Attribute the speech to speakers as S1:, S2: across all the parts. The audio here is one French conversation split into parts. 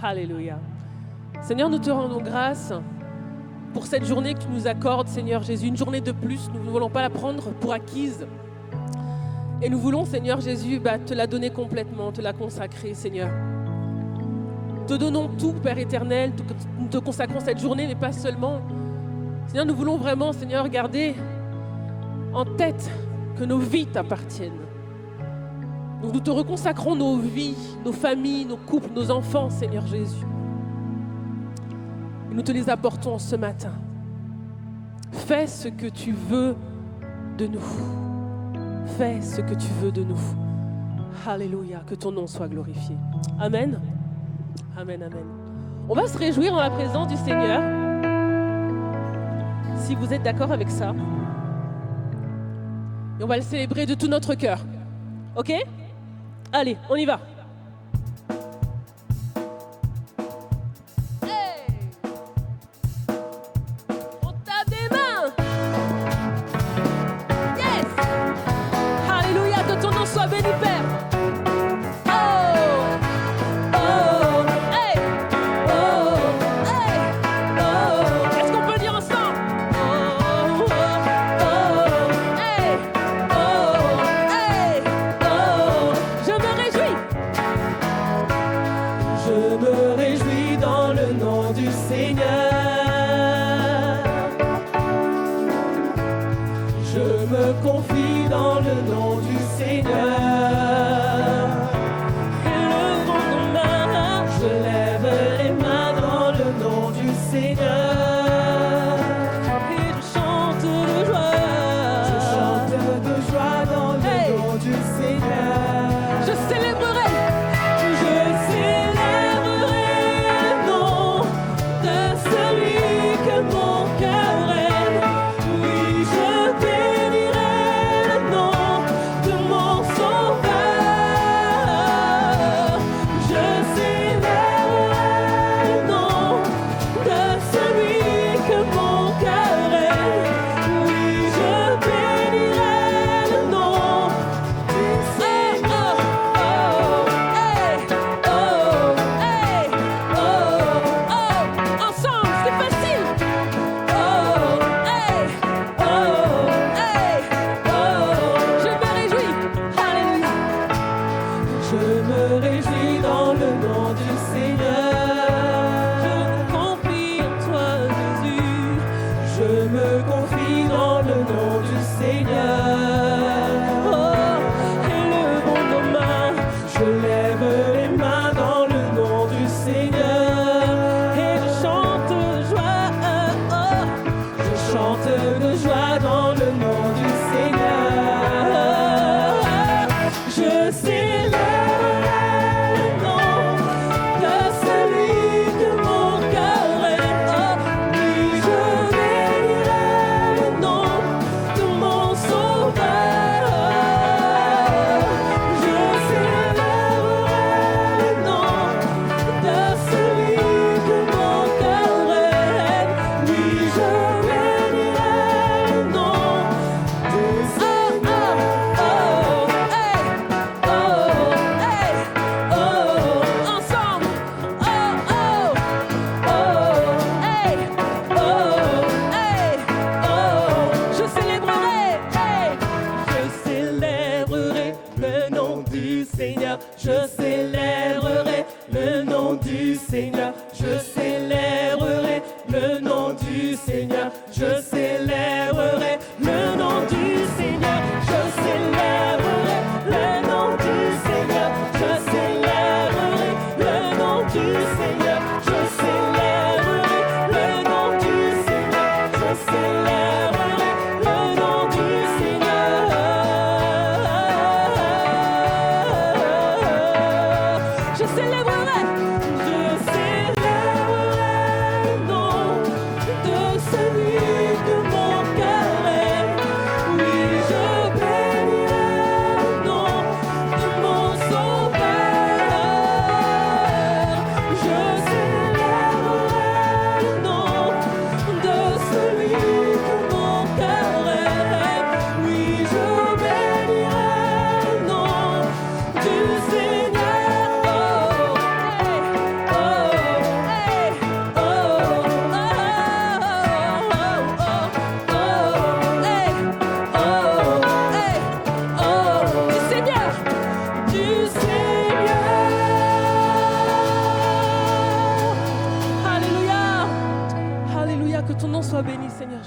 S1: Alléluia. Seigneur, nous te rendons grâce pour cette journée que tu nous accordes, Seigneur Jésus. Une journée de plus, nous ne voulons pas la prendre pour acquise. Et nous voulons, Seigneur Jésus, te la donner complètement, te la consacrer, Seigneur. Te donnons tout, Père éternel, nous te consacrons cette journée, mais pas seulement. Seigneur, nous voulons vraiment, Seigneur, garder en tête que nos vies t'appartiennent. Donc nous te reconsacrons nos vies, nos familles, nos couples, nos enfants, Seigneur Jésus. Et nous te les apportons ce matin. Fais ce que tu veux de nous. Fais ce que tu veux de nous. Alléluia, que ton nom soit glorifié. Amen. Amen, amen. On va se réjouir en la présence du Seigneur. Si vous êtes d'accord avec ça. Et on va le célébrer de tout notre cœur. Ok ? Allez, on y va. Hey! On tape des mains. Yes! Alléluia, que ton nom soit béni, Père.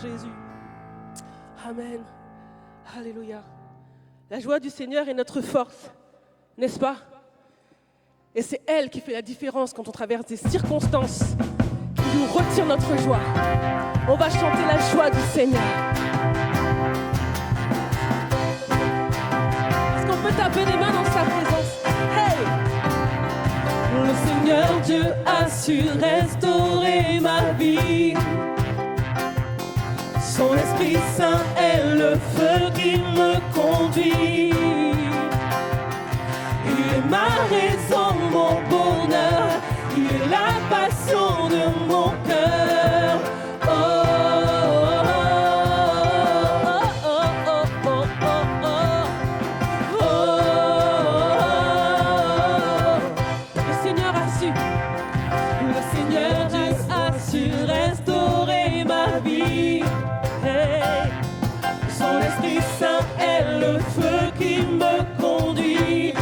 S1: Jésus. Amen. Alléluia. La joie du Seigneur est notre force, n'est-ce pas? Et c'est elle qui fait la différence quand on traverse des circonstances qui nous retirent notre joie. On va chanter la joie du Seigneur. Est-ce qu'on peut taper les mains dans sa présence? Hey! Le Seigneur Dieu a su restaurer ma vie. Son Esprit Saint est le feu qui me conduit. Il est ma raison, mon bonheur. Il est la passion de mon cœur. Oh, oh, oh, oh, oh, oh, oh, oh. Le Seigneur a su. Le Seigneur Dieu a su restaurer ma vie. Hey. Son Esprit Saint est le feu qui me conduit.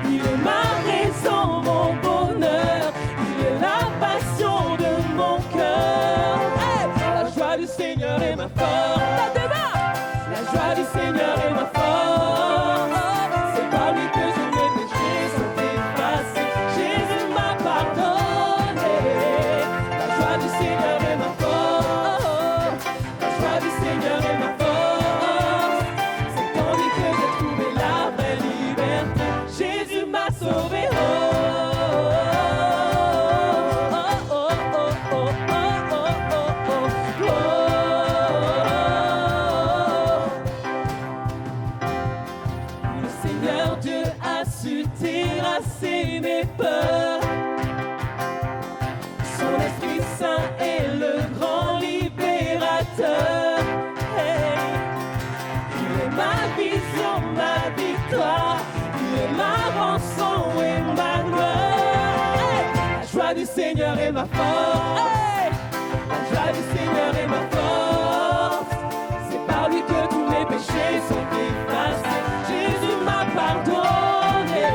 S1: Il est ma raison, mon bonheur. Il est la passion de mon cœur. Hey. La joie du Seigneur est ma force. La joie du Seigneur est ma force. C'est par lui que je mes péchés sont effacés. Jésus m'a pardonné. La joie du Seigneur est ma force. La joie du Seigneur est ma force. C'est en lui que j'ai trouvé la vraie liberté. Jésus m'a sauvé. Oh, oh, oh, oh, oh, oh, oh, oh, oh, oh. Le Seigneur Dieu a su terrasser mes peurs. Son Esprit Saint est le grand libérateur. Hey. Il est ma vision, ma victoire. Il est ma rançon et ma gloire. Hey. La joie du Seigneur est ma force. Hey. La joie du Seigneur est ma force. C'est par lui que tous mes péchés sont effacés. Jésus m'a pardonné.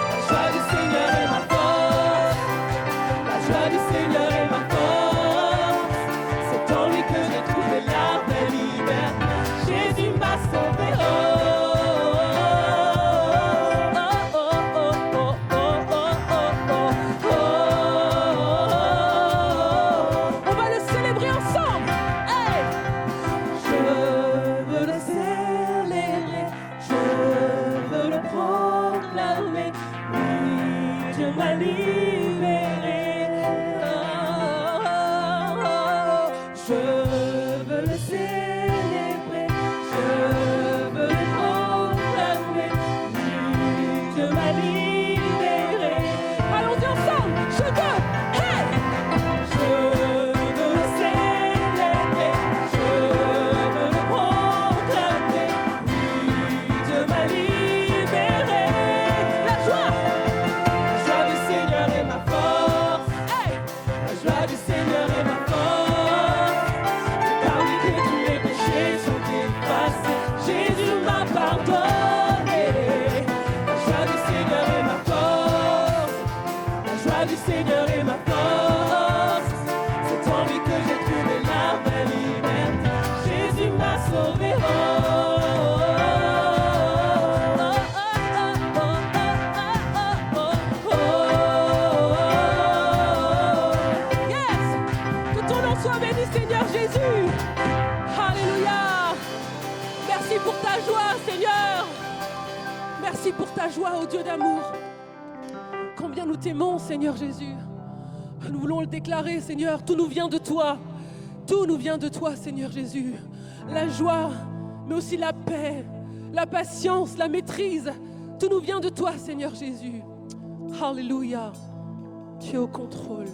S1: La joie du Seigneur est ma force. La joie du Seigneur est ma force. C'est en lui que j'ai trouvé la vraie liberté. Jésus m'a sauvé. Oh, oh, oh, oh, oh, oh, oh, oh, oh. On va le célébrer ensemble. Hey! Je veux le célébrer, je veux le proclamer. Oui, Dieu m'a libéré. Oh, je veux le célébrer, je veux le proclamer. Oui, Dieu m'a libéré. Allons-y ensemble. Je veux. Hey! Je veux le célébrer, je veux le proclamer. Oui, Dieu m'a libéré. La joie du Seigneur est ma force. Hey! La joie du Seigneur est ma force. C'est par lui que tous mes péchés sont effacés. Jésus m'a pardonné. La joie du Seigneur est ma force. La joie du Seigneur est ma force. C'est en lui que j'ai trouvé la vraie liberté. Jésus m'a sauvé. Oh, oh, oh, oh, oh, oh, oh. Yes! Que ton nom soit béni, Seigneur Jésus. Alléluia. Merci pour ta joie, Seigneur. Merci pour ta joie, ô Dieu d'amour. Combien nous t'aimons, Seigneur Jésus. Nous voulons le déclarer, Seigneur. Tout nous vient de toi. Tout nous vient de toi, Seigneur Jésus. La joie, mais aussi la paix, la patience, la maîtrise. Tout nous vient de toi, Seigneur Jésus. Alléluia. Tu es au contrôle.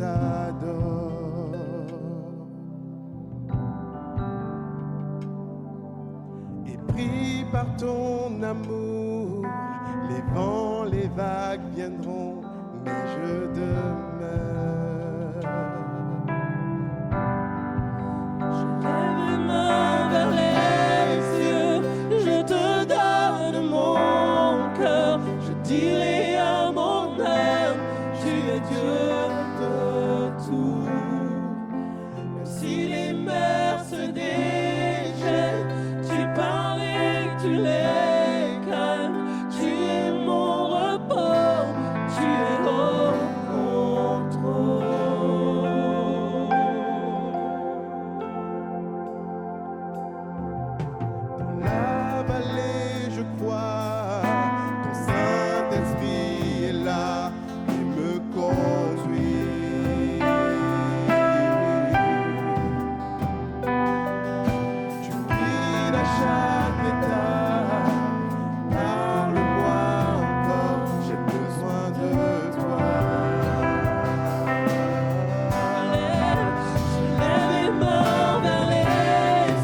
S2: t'adore. Et pris par ton amour, les vents, les vagues viendront, mais je demeure.
S1: Je lève les mains vers les cieux, je te donne mon cœur, je dirai à mon âme, tu es Dieu de tout. Même si les mers se déchaînent, tu parles et tu les calmes, tu es mon repos, tu es au contrôle.
S2: Dans la vallée, je crois, ton Saint-Esprit est là et me conduit. Tu guides à chaque étape, parle-moi encore, j'ai besoin de toi.
S1: Je lève les mains vers les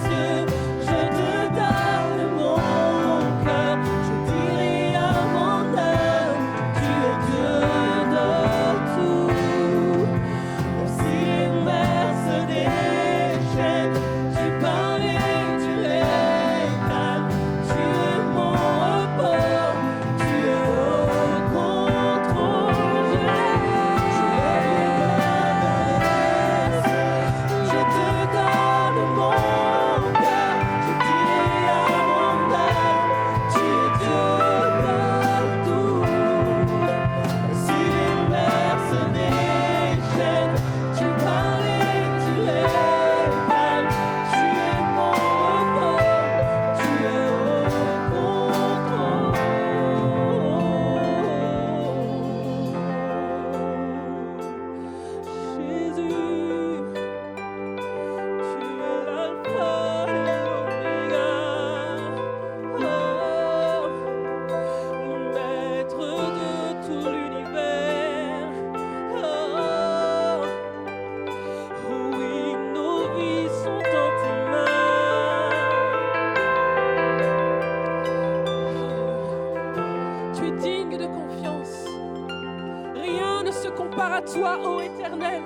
S1: cieux, je te donne mon cœur, je dirai à mon âme, tu es Dieu de tout. Même si les mers se déchaînent, tu parles et tu les calmes, tu es mon repos, tu es au contrôle. Je lève les mains vers les cieux, je te donne mon cœur, je dirai à mon âme, tu es Dieu de tout. Si les mers se déchaînent, tu parles et tu les calmes, tu es mon repos, tu es au contrôle. Jésus, tu es l'alpha et l'oméga, le maître de tout l'univers. Oui, nos vies sont en tes mains. Tu es digne de confiance. Rien ne se compare à toi, ô Éternel.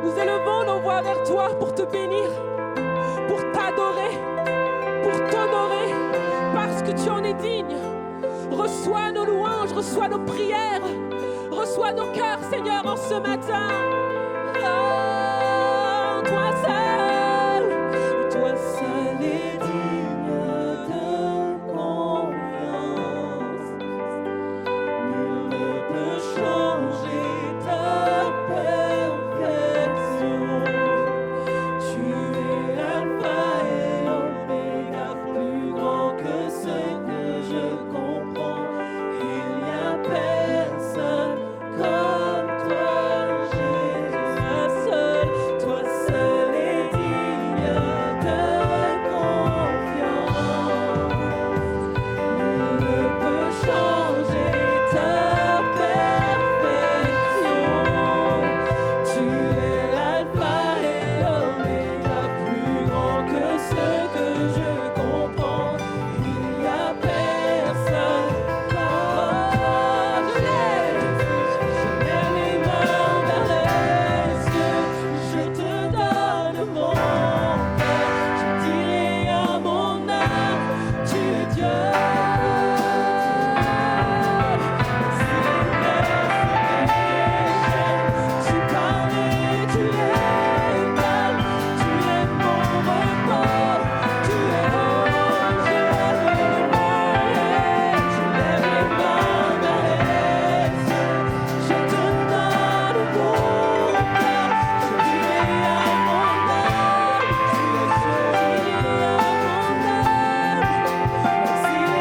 S1: Nous élevons nos voix vers toi pour te bénir, pour t'adorer, pour t'honorer, parce que tu en es digne. Reçois nos louanges, reçois nos prières, reçois nos cœurs, Seigneur, en ce matin. Oh, toi seul est digne de confiance. Nul ne peut changer ta perfection. Tu es l'alpha et l'oméga, plus grand que ce que je comprends. Il n'y a personne comme toi, Jésus. Toi seul est digne de confiance. Nul ne peut changer ta perfection. Tu es l'alpha et l'oméga, plus grand que ce que je comprends. Il n'y a personne comme Jésus. Je lève les mains vers les cieux, je te donne mon cœur, je dirai à mon âme, tu es Dieu. Si les mers se déchaînent, tu parles et tu les calmes, tu es mon repos, tu es je lève les mains vers les cieux, je te donne mon cœur, je dirai à mon âme, tu es Dieu. Si les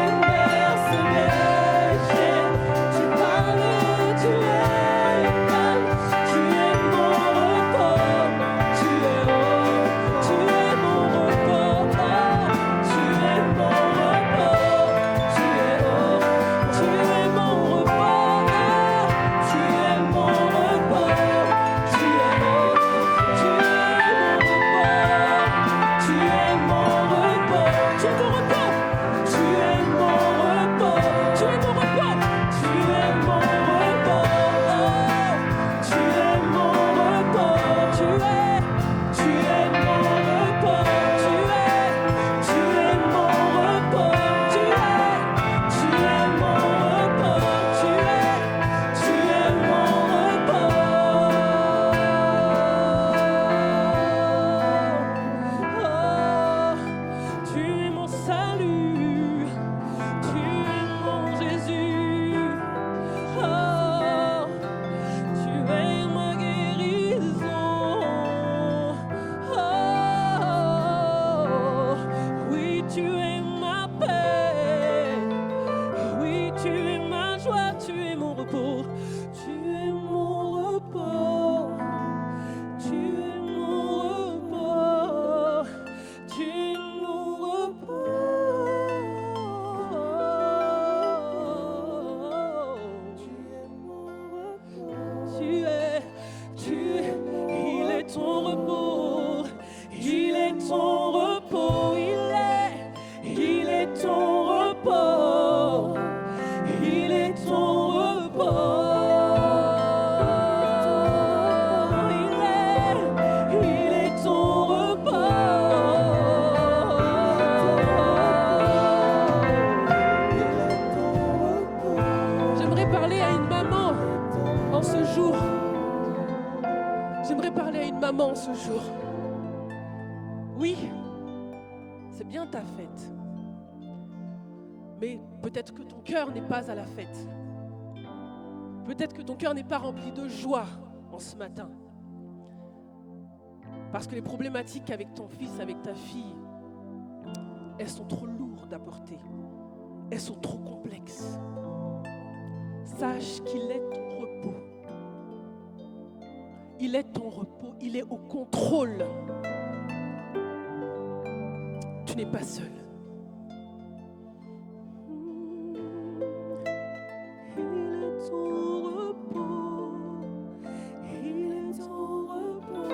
S1: maman ce jour. Oui, c'est bien ta fête. Mais peut-être que ton cœur n'est pas à la fête. Peut-être que ton cœur n'est pas rempli de joie en ce matin. Parce que les problématiques avec ton fils, avec ta fille, elles sont trop lourdes à porter. Elles sont trop complexes. Sache qu'il est ton repos. Il est ton repos. Il est au contrôle. Tu n'es pas seul. Il est ton repos. Il est ton repos.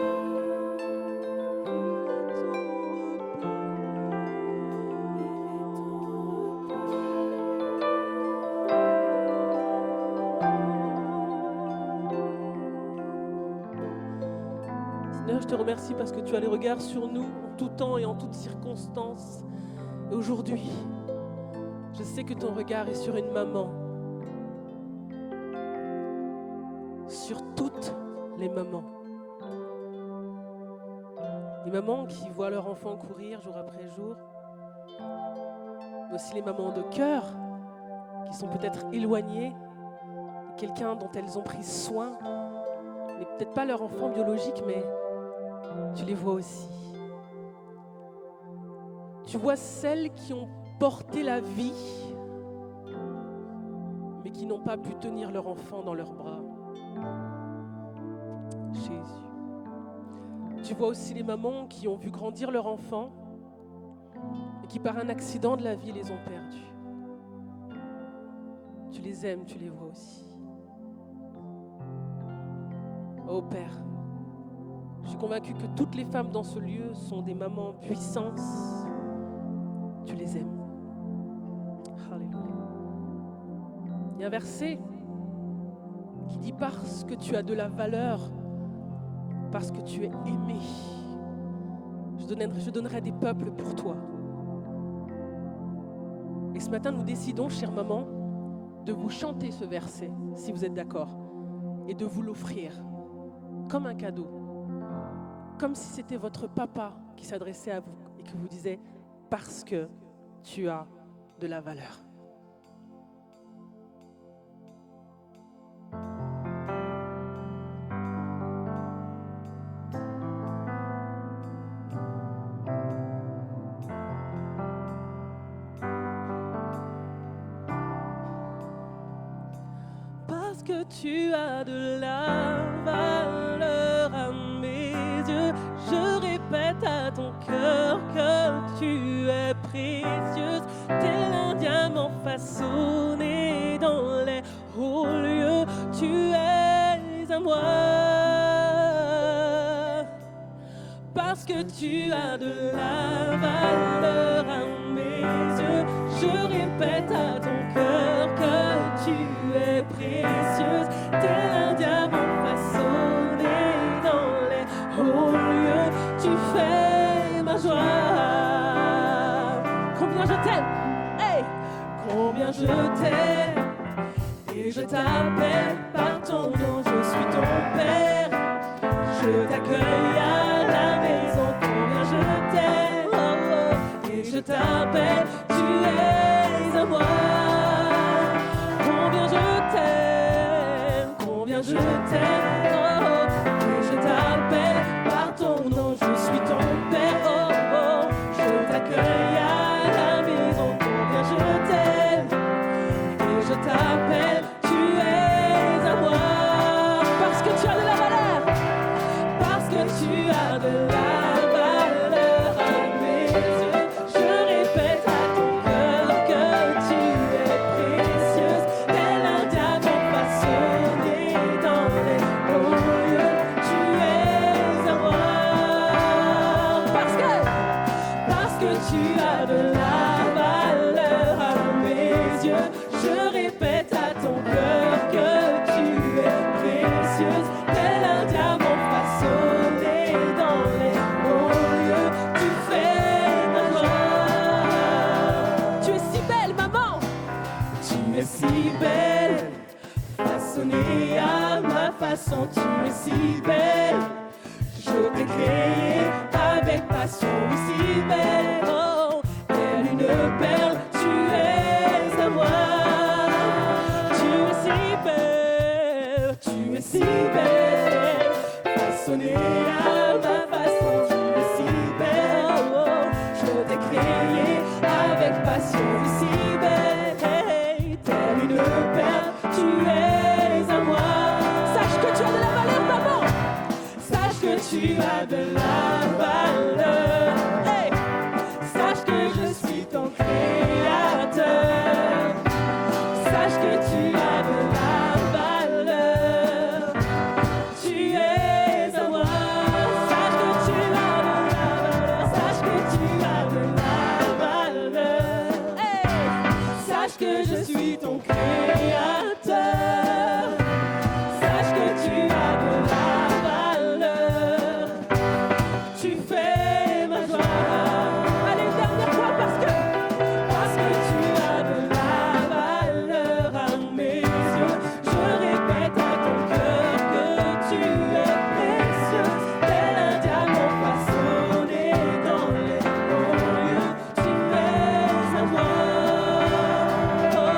S1: Seigneur, je te remercie parce que tu as les regards sur nous en tout temps et en toutes circonstances. Et aujourd'hui, je sais que ton regard est sur une maman, sur toutes les mamans. Les mamans qui voient leur enfant courir jour après jour, mais aussi les mamans de cœur qui sont peut-être éloignées de quelqu'un dont elles ont pris soin, mais peut-être pas leur enfant biologique, mais tu les vois aussi. Tu vois celles qui ont porté la vie, mais qui n'ont pas pu tenir leur enfant dans leurs bras. Jésus. Tu vois aussi les mamans qui ont vu grandir leur enfant et qui par un accident de la vie les ont perdus. Tu les aimes, tu les vois aussi. Oh Père, je suis convaincue que toutes les femmes dans ce lieu sont des mamans puissantes. Tu les aimes. Alléluia. Il y a un verset qui dit « Parce que tu as de la valeur, parce que tu es aimé, je donnerai des peuples pour toi. » Et ce matin, nous décidons, chère maman, de vous chanter ce verset, si vous êtes d'accord, et de vous l'offrir comme un cadeau. Comme si c'était votre papa qui s'adressait à vous et qui vous disait « Parce que tu as de la valeur. » Parce que tu as de la valeur à mes yeux, je répète à ton cœur que tu es précieuse, tel un diamant façonné dans les hauts lieux, tu es à moi. Parce que tu as de la valeur à mes yeux, je répète à ton cœur que tu es précieuse, tel un diamant façonné dans les hauts lieux, tu fais ma joie. Combien je t'aime, hey! Combien je t'aime, et je t'appelle par ton nom, je suis ton Père, je t'accueille à la maison. Combien je t'aime, oh, oh, et je t'appelle, tu es à moi. Combien je t'aime, oh, oh, et je t'appelle par ton nom, je suis ton Père, oh, oh, je t'accueille à la maison. Combien je t'aime, et je t'appelle, tu es à moi. Parce que tu as de la valeur, parce que tu as de la valeur à mes yeux, je répète à ton cœur que tu es précieuse, tel un diamant façonné dans les hauts lieux, tu es à moi. Parce que tu as de la valeur à mes yeux, je répète à ton cœur que tu es précieuse, tel un diamant façonné dans les hauts lieux, tu fais ma joie. Tu es si belle, maman. Tu es si belle, façonnée à ma façon, tu es si belle. Je je t'ai créé avec passion si belle. Oh, telle une perle, tu es à moi. Tu es si belle, façonnée à ma façon. Tu es si belle, oh, oh, je t'ai créé avec passion si belle. Hey, telle une perle, tu es à moi. Sache que tu as de la valeur, maman. Sache que tu as de la valeur. Hey, sache que je suis ton créateur. Sache que tu as de la valeur. Tu es à moi. Sache que tu as de la valeur. Sache que tu as de la valeur. Hey, sache que je suis ton créateur. Sache que tu as de la valeur. Tu fais ma joie. Allez, une dernière fois parce que tu as de la valeur à mes yeux. Je répète à ton cœur que tu es précieux, tel un diamant façonné dans les hauts lieux. Tu es à moi. Oh,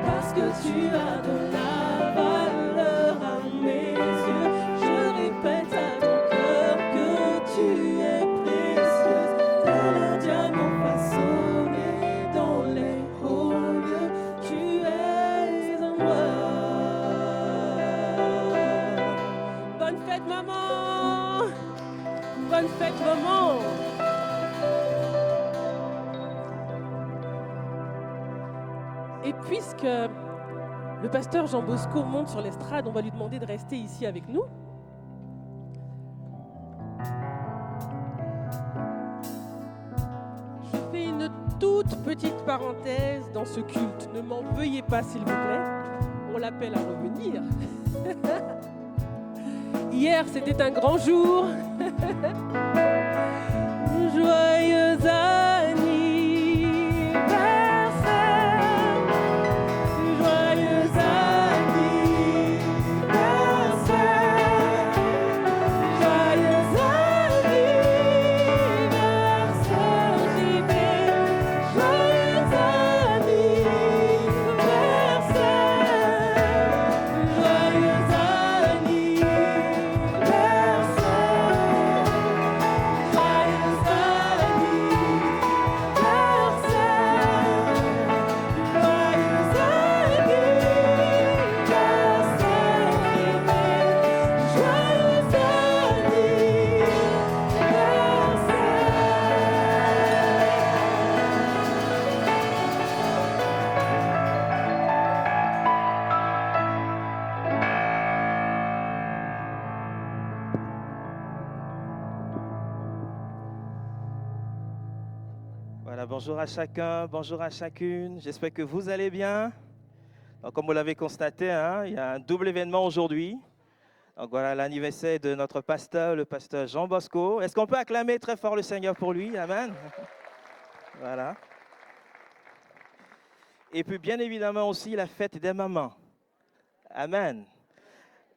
S1: parce que tu as de la valeur à mes yeux. Je répète à ton cœur que tu es précieuse, tel un diamant façonné dans les hauts lieux. Tu es à moi. Bonne fête, maman. Bonne fête, maman. Et puisque le pasteur Jean Bosco monte sur l'estrade, on va lui demander de rester ici avec nous. Je fais une toute petite parenthèse dans ce culte. Ne m'en veuillez pas, s'il vous plaît. On l'appelle à revenir. Hier, c'était un grand jour. Joyeux anniversaire. Joyeux anniversaire. Joyeux anniversaire, JB. Joyeux anniversaire. Joyeux
S3: Voilà, bonjour à chacun, bonjour à chacune. J'espère que vous allez bien. Donc, comme vous l'avez constaté, hein, il y a un double événement aujourd'hui. Donc voilà l'anniversaire de notre pasteur, le pasteur Jean Bosco. Est-ce qu'on peut acclamer très fort le Seigneur pour lui? Amen. Voilà. Et puis bien évidemment aussi la fête des mamans. Amen.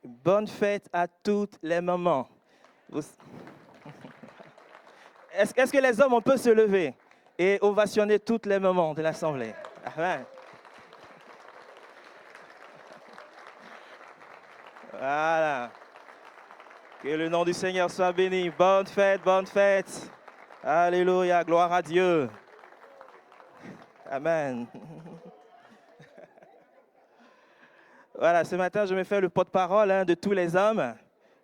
S3: Bonne fête à toutes les mamans. Est-ce que les hommes, on peut se lever et ovationner toutes les mamans de l'Assemblée? Amen. Voilà. Que le nom du Seigneur soit béni. Bonne fête, bonne fête. Alléluia, gloire à Dieu. Amen. Voilà, ce matin, je me fais le porte-parole de tous les hommes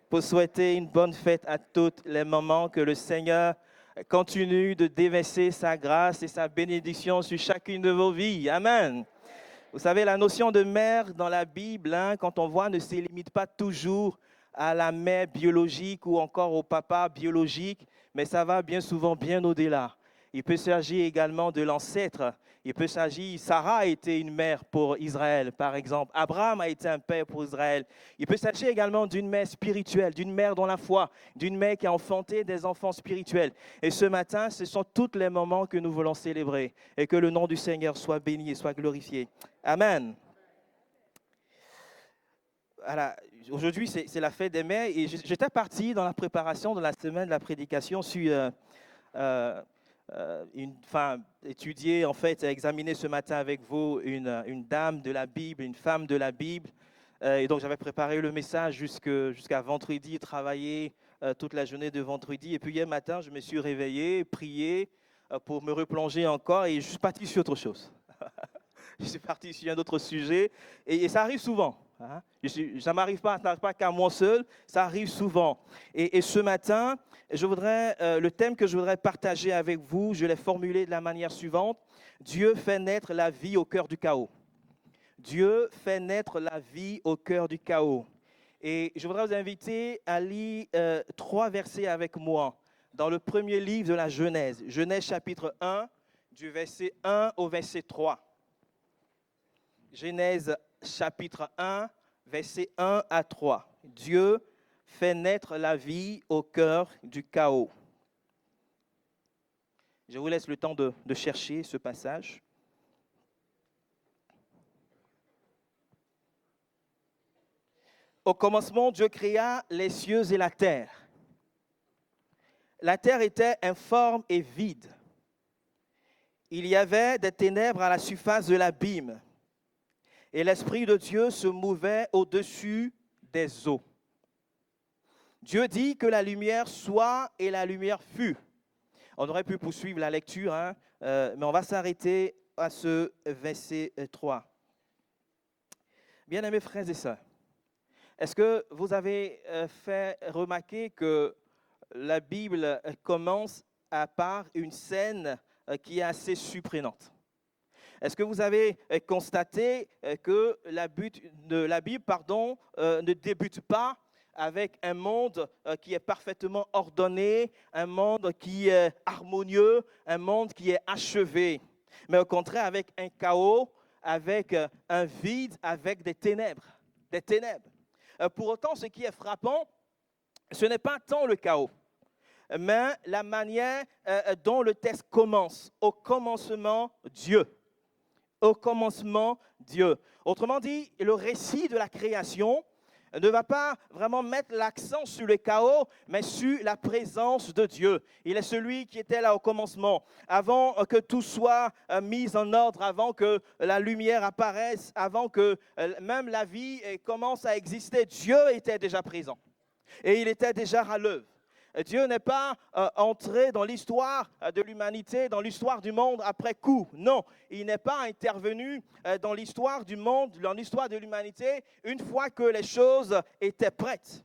S3: pour souhaiter une bonne fête à toutes les mamans, que le Seigneur continue de déverser sa grâce et sa bénédiction sur chacune de vos vies. Amen. Vous savez, la notion de mère dans la Bible, quand on voit, ne se limite pas toujours à la mère biologique ou encore au papa biologique, mais ça va bien souvent bien au-delà. Il peut s'agir également de l'ancêtre. Il peut s'agir, Sarah a été une mère pour Israël, par exemple. Abraham a été un père pour Israël. Il peut s'agir également d'une mère spirituelle, d'une mère dans la foi, d'une mère qui a enfanté des enfants spirituels. Et ce matin, ce sont tous les moments que nous voulons célébrer. Et que le nom du Seigneur soit béni et soit glorifié. Amen. Voilà, aujourd'hui, c'est la fête des mères et j'étais parti dans la préparation de la semaine de la prédication sur étudier, en fait, examiner ce matin avec vous une dame de la Bible, une femme de la Bible. Et donc, j'avais préparé le message jusqu'à vendredi, travaillé toute la journée de vendredi. Et puis, hier matin, je me suis réveillé, prié pour me replonger encore et je suis parti sur autre chose. Je suis parti sur un autre sujet et ça arrive souvent. Hein? Ça n'arrive pas qu'à moi seul, ça arrive souvent. Et ce matin, le thème que je voudrais partager avec vous, je l'ai formulé de la manière suivante. Dieu fait naître la vie au cœur du chaos. Dieu fait naître la vie au cœur du chaos. Et je voudrais vous inviter à lire 3 versets avec moi dans le premier livre de la Genèse. Genèse chapitre 1, du verset 1 au verset 3. Genèse chapitre 1, verset 1 à 3. Dieu fait naître la vie au cœur du chaos. Je vous laisse le temps de chercher ce passage. Au commencement, Dieu créa les cieux et la terre. La terre était informe et vide. Il y avait des ténèbres à la surface de l'abîme. Et l'Esprit de Dieu se mouvait au-dessus des eaux. Dieu dit que la lumière soit et la lumière fut. On aurait pu poursuivre la lecture, mais on va s'arrêter à ce verset 3. Bien-aimés frères et sœurs, est-ce que vous avez fait remarquer que la Bible commence par une scène qui est assez surprenante? Est-ce que vous avez constaté que la Bible ne débute pas avec un monde qui est parfaitement ordonné, un monde qui est harmonieux, un monde qui est achevé, mais au contraire avec un chaos, avec un vide, avec des ténèbres, des ténèbres. Pour autant, ce qui est frappant, ce n'est pas tant le chaos, mais la manière dont le texte commence. Au commencement, Dieu. Au commencement, Dieu. Autrement dit, le récit de la création ne va pas vraiment mettre l'accent sur le chaos, mais sur la présence de Dieu. Il est celui qui était là au commencement, avant que tout soit mis en ordre, avant que la lumière apparaisse, avant que même la vie commence à exister. Dieu était déjà présent et il était déjà à l'œuvre. Dieu n'est pas entré dans l'histoire de l'humanité, dans l'histoire du monde après coup. Non, il n'est pas intervenu dans l'histoire du monde, dans l'histoire de l'humanité, une fois que les choses étaient prêtes.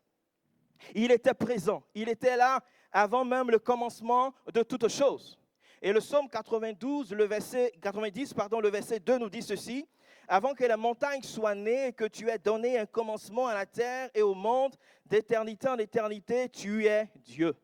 S3: Il était présent, il était là avant même le commencement de toutes choses. Et le psaume 90, le verset 2 nous dit ceci. Avant que la montagne soit née et que tu aies donné un commencement à la terre et au monde, d'éternité en éternité, tu es Dieu.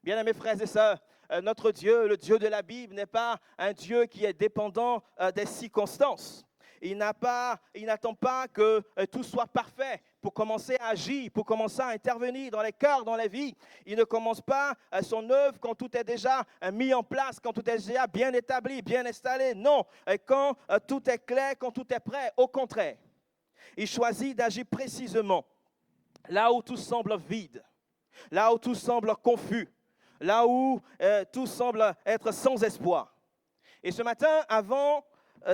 S3: Bien-aimés frères et sœurs, notre Dieu, le Dieu de la Bible, n'est pas un Dieu qui est dépendant des circonstances. Il n'attend pas que tout soit parfait pour commencer à agir, pour commencer à intervenir dans les cœurs, dans les vies. Il ne commence pas son œuvre quand tout est déjà mis en place, quand tout est déjà bien établi, bien installé. Non, quand tout est clair, quand tout est prêt. Au contraire, il choisit d'agir précisément là où tout semble vide, là où tout semble confus, là où tout semble être sans espoir. Et ce matin, avant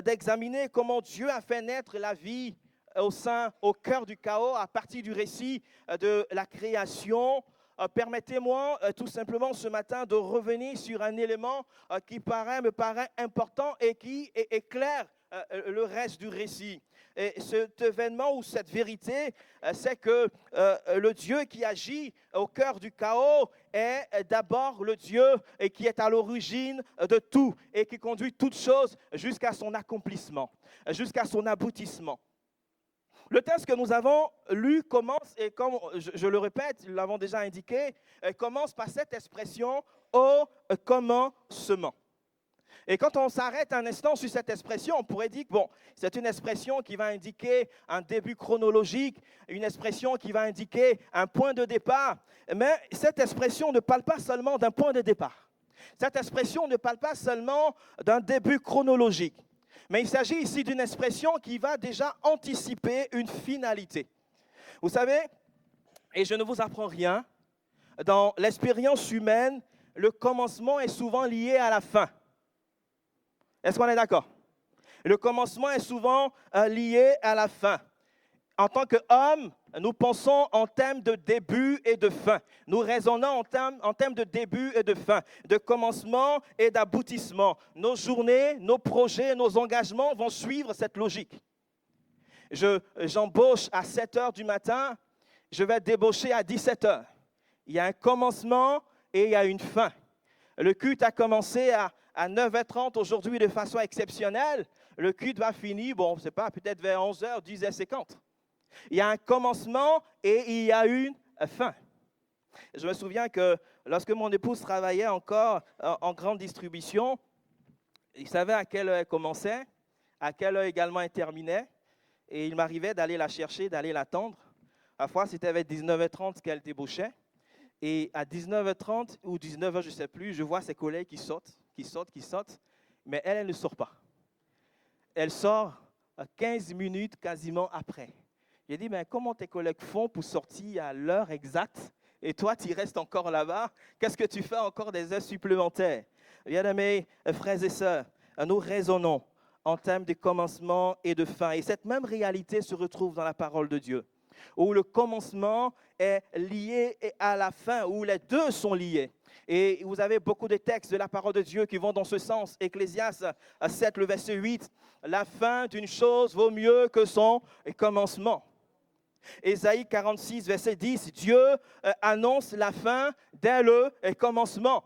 S3: d'examiner comment Dieu a fait naître la vie au cœur du chaos, à partir du récit de la création, permettez-moi tout simplement ce matin de revenir sur un élément qui me paraît important et qui éclaire le reste du récit. Et cet événement ou cette vérité, c'est que le Dieu qui agit au cœur du chaos est d'abord le Dieu qui est à l'origine de tout et qui conduit toutes choses jusqu'à son accomplissement, jusqu'à son aboutissement. Le texte que nous avons lu commence, et comme je le répète, nous l'avons déjà indiqué, commence par cette expression « au commencement ». Et quand on s'arrête un instant sur cette expression, on pourrait dire que c'est une expression qui va indiquer un début chronologique, une expression qui va indiquer un point de départ. Mais cette expression ne parle pas seulement d'un point de départ. Cette expression ne parle pas seulement d'un début chronologique. Mais il s'agit ici d'une expression qui va déjà anticiper une finalité. Vous savez, et je ne vous apprends rien, dans l'expérience humaine, le commencement est souvent lié à la fin. Est-ce qu'on est d'accord? Le commencement est souvent lié à la fin. En tant qu'hommes, nous pensons en termes de début et de fin. Nous raisonnons en termes de début et de fin, de commencement et d'aboutissement. Nos journées, nos projets, nos engagements vont suivre cette logique. J'embauche à 7 heures du matin, je vais débaucher à 17 heures. Il y a un commencement et il y a une fin. Le culte a commencé à 9h30 aujourd'hui de façon exceptionnelle. Le culte va finir, bon, je ne sais pas, peut-être vers 11h, 10h50. Il y a un commencement et il y a une fin. Je me souviens que lorsque mon épouse travaillait encore en grande distribution, il savait à quelle heure elle commençait, à quelle heure également elle terminait. Et il m'arrivait d'aller la chercher, d'aller l'attendre. Parfois, c'était vers 19h30 qu'elle débauchait. Et à 19h30 ou 19h, je ne sais plus, je vois ses collègues qui sortent. Mais elle ne sort pas. Elle sort 15 minutes quasiment après. J'ai dit, mais comment tes collègues font pour sortir à l'heure exacte et toi, tu restes encore là-bas? Qu'est-ce que tu fais encore des heures supplémentaires? Bien-aimés frères et sœurs, nous raisonnons en termes de commencement et de fin. Et cette même réalité se retrouve dans la parole de Dieu, où le commencement est lié à la fin, où les deux sont liés. Et vous avez beaucoup de textes de la parole de Dieu qui vont dans ce sens. Ecclésiaste 7, le verset 8, la fin d'une chose vaut mieux que son commencement. Ésaïe 46, verset 10, Dieu annonce la fin dès le commencement.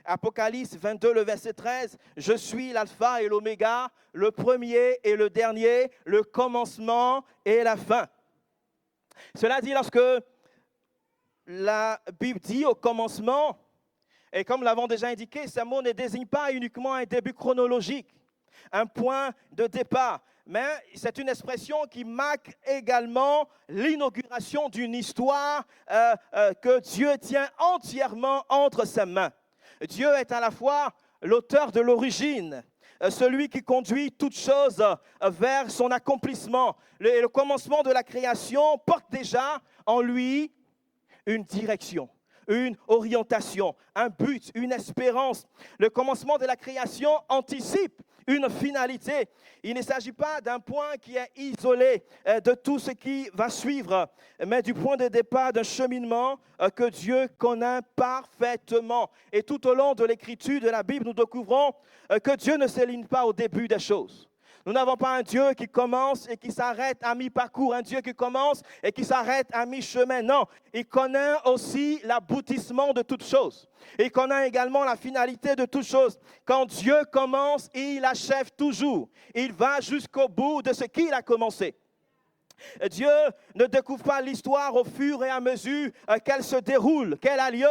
S3: Apocalypse 22, le verset 13, je suis l'alpha et l'oméga, le premier et le dernier, le commencement et la fin. Cela dit, lorsque la Bible dit au commencement, et comme l'avons déjà indiqué, ce mot ne désigne pas uniquement un début chronologique, un point de départ, mais c'est une expression qui marque également l'inauguration d'une histoire que Dieu tient entièrement entre ses mains. Dieu est à la fois l'auteur de l'origine, celui qui conduit toutes choses vers son accomplissement. Le commencement de la création porte déjà en lui une direction, une orientation, un but, une espérance. Le commencement de la création anticipe une finalité. Il ne s'agit pas d'un point qui est isolé de tout ce qui va suivre, mais du point de départ d'un cheminement que Dieu connaît parfaitement. Et tout au long de l'écriture de la Bible, nous découvrons que Dieu ne s'aligne pas au début des choses. Nous n'avons pas un Dieu qui commence et qui s'arrête à mi-parcours, un Dieu qui commence et qui s'arrête à mi-chemin. Non, il connaît aussi l'aboutissement de toutes choses. Il connaît également la finalité de toutes choses. Quand Dieu commence, il achève toujours. Il va jusqu'au bout de ce qu'il a commencé. Dieu ne découvre pas l'histoire au fur et à mesure qu'elle se déroule, qu'elle a lieu,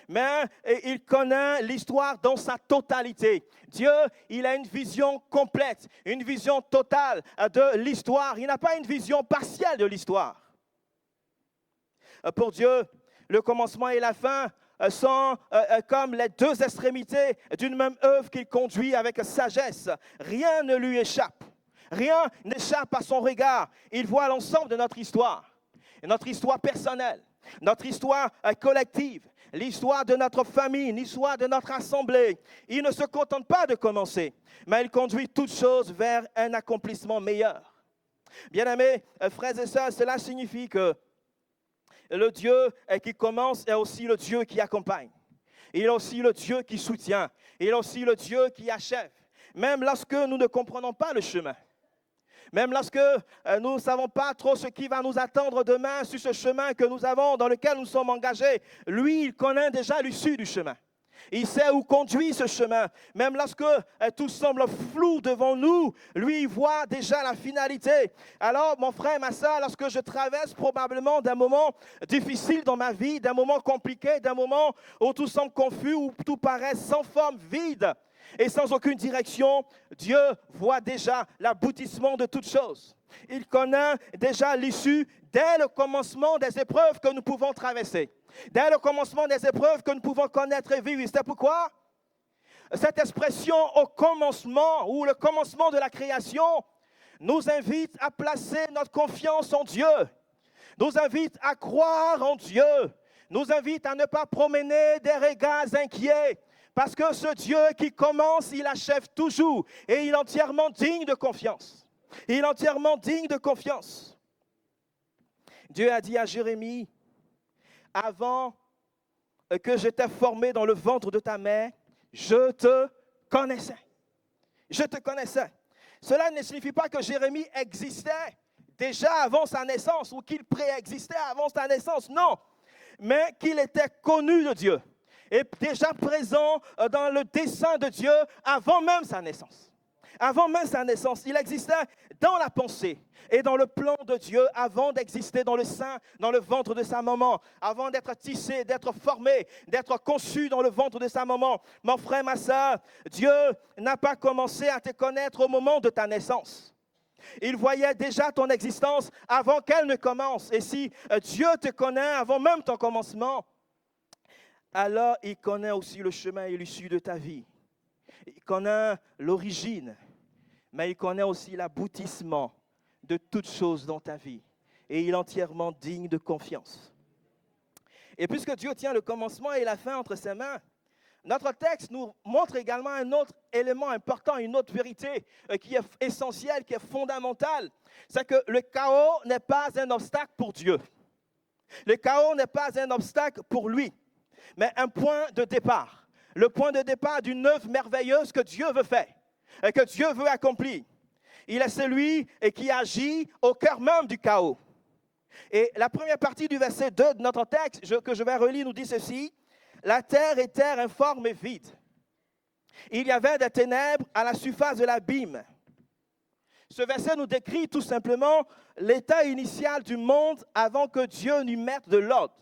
S3: mais il connaît l'histoire dans sa totalité. Dieu, il a une vision complète, une vision totale de l'histoire. Il n'a pas une vision partielle de l'histoire. Pour Dieu, le commencement et la fin sont comme les deux extrémités d'une même œuvre qu'il conduit avec sagesse. Rien ne lui échappe. Rien n'échappe à son regard. Il voit l'ensemble de notre histoire personnelle, notre histoire collective, l'histoire de notre famille, l'histoire de notre assemblée. Il ne se contente pas de commencer, mais il conduit toutes choses vers un accomplissement meilleur. Bien-aimés, frères et sœurs, cela signifie que le Dieu qui commence est aussi le Dieu qui accompagne. Il est aussi le Dieu qui soutient. Il est aussi le Dieu qui achève. Même lorsque nous ne comprenons pas le chemin. Même lorsque nous ne savons pas trop ce qui va nous attendre demain sur ce chemin que nous avons, dans lequel nous sommes engagés, lui, il connaît déjà l'issue du chemin. Il sait où conduit ce chemin. Même lorsque tout semble flou devant nous, lui, il voit déjà la finalité. Alors, mon frère, ma soeur, lorsque je traverse probablement d'un moment difficile dans ma vie, d'un moment compliqué, d'un moment où tout semble confus, où tout paraît sans forme, vide, et sans aucune direction, Dieu voit déjà l'aboutissement de toutes choses. Il connaît déjà l'issue dès le commencement des épreuves que nous pouvons traverser. Dès le commencement des épreuves que nous pouvons connaître et vivre. C'est pourquoi cette expression au commencement ou le commencement de la création nous invite à placer notre confiance en Dieu. nous invite à croire en Dieu, nous invite à ne pas promener des regards inquiets, parce que ce Dieu qui commence, il achève toujours, et il est entièrement digne de confiance. Il est entièrement digne de confiance. Dieu a dit à Jérémie, avant que je t'ai formé dans le ventre de ta mère, je te connaissais. Je te connaissais. Cela ne signifie pas que Jérémie existait déjà avant sa naissance ou qu'il préexistait avant sa naissance, non. Mais qu'il était connu de Dieu et déjà présent dans le dessein de Dieu avant même sa naissance. Avant même sa naissance, il existait dans la pensée et dans le plan de Dieu avant d'exister dans le sein, dans le ventre de sa maman, avant d'être tissé, d'être formé, d'être conçu dans le ventre de sa maman. Mon frère, ma soeur, Dieu n'a pas commencé à te connaître au moment de ta naissance. Il voyait déjà ton existence avant qu'elle ne commence. Et si Dieu te connaît avant même ton commencement, alors il connaît aussi le chemin et l'issue de ta vie. Il connaît l'origine, mais il connaît aussi l'aboutissement de toutes choses dans ta vie. Et il est entièrement digne de confiance. Et puisque Dieu tient le commencement et la fin entre ses mains, notre texte nous montre également un autre élément important, une autre vérité qui est essentielle, qui est fondamentale. C'est que le chaos n'est pas un obstacle pour Dieu. Le chaos n'est pas un obstacle pour lui, mais un point de départ. Le point de départ d'une œuvre merveilleuse que Dieu veut faire et que Dieu veut accomplir. Il est celui qui agit au cœur même du chaos. Et la première partie du verset 2 de notre texte, que je vais relire, nous dit ceci. La terre était informe et vide. Il y avait des ténèbres à la surface de l'abîme. Ce verset nous décrit tout simplement l'état initial du monde avant que Dieu n'y mette de l'ordre.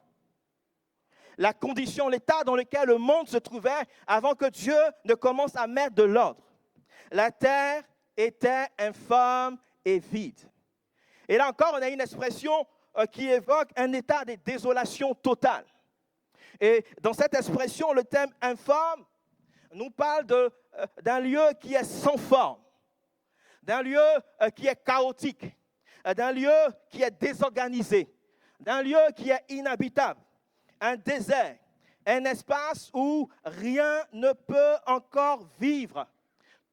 S3: La condition, l'état dans lequel le monde se trouvait avant que Dieu ne commence à mettre de l'ordre. La terre était informe et vide. Et là encore, on a une expression qui évoque un état de désolation totale. Et dans cette expression, le terme informe nous parle d'un lieu qui est sans forme, d'un lieu qui est chaotique, d'un lieu qui est désorganisé, d'un lieu qui est inhabitable. Un désert, un espace où rien ne peut encore vivre.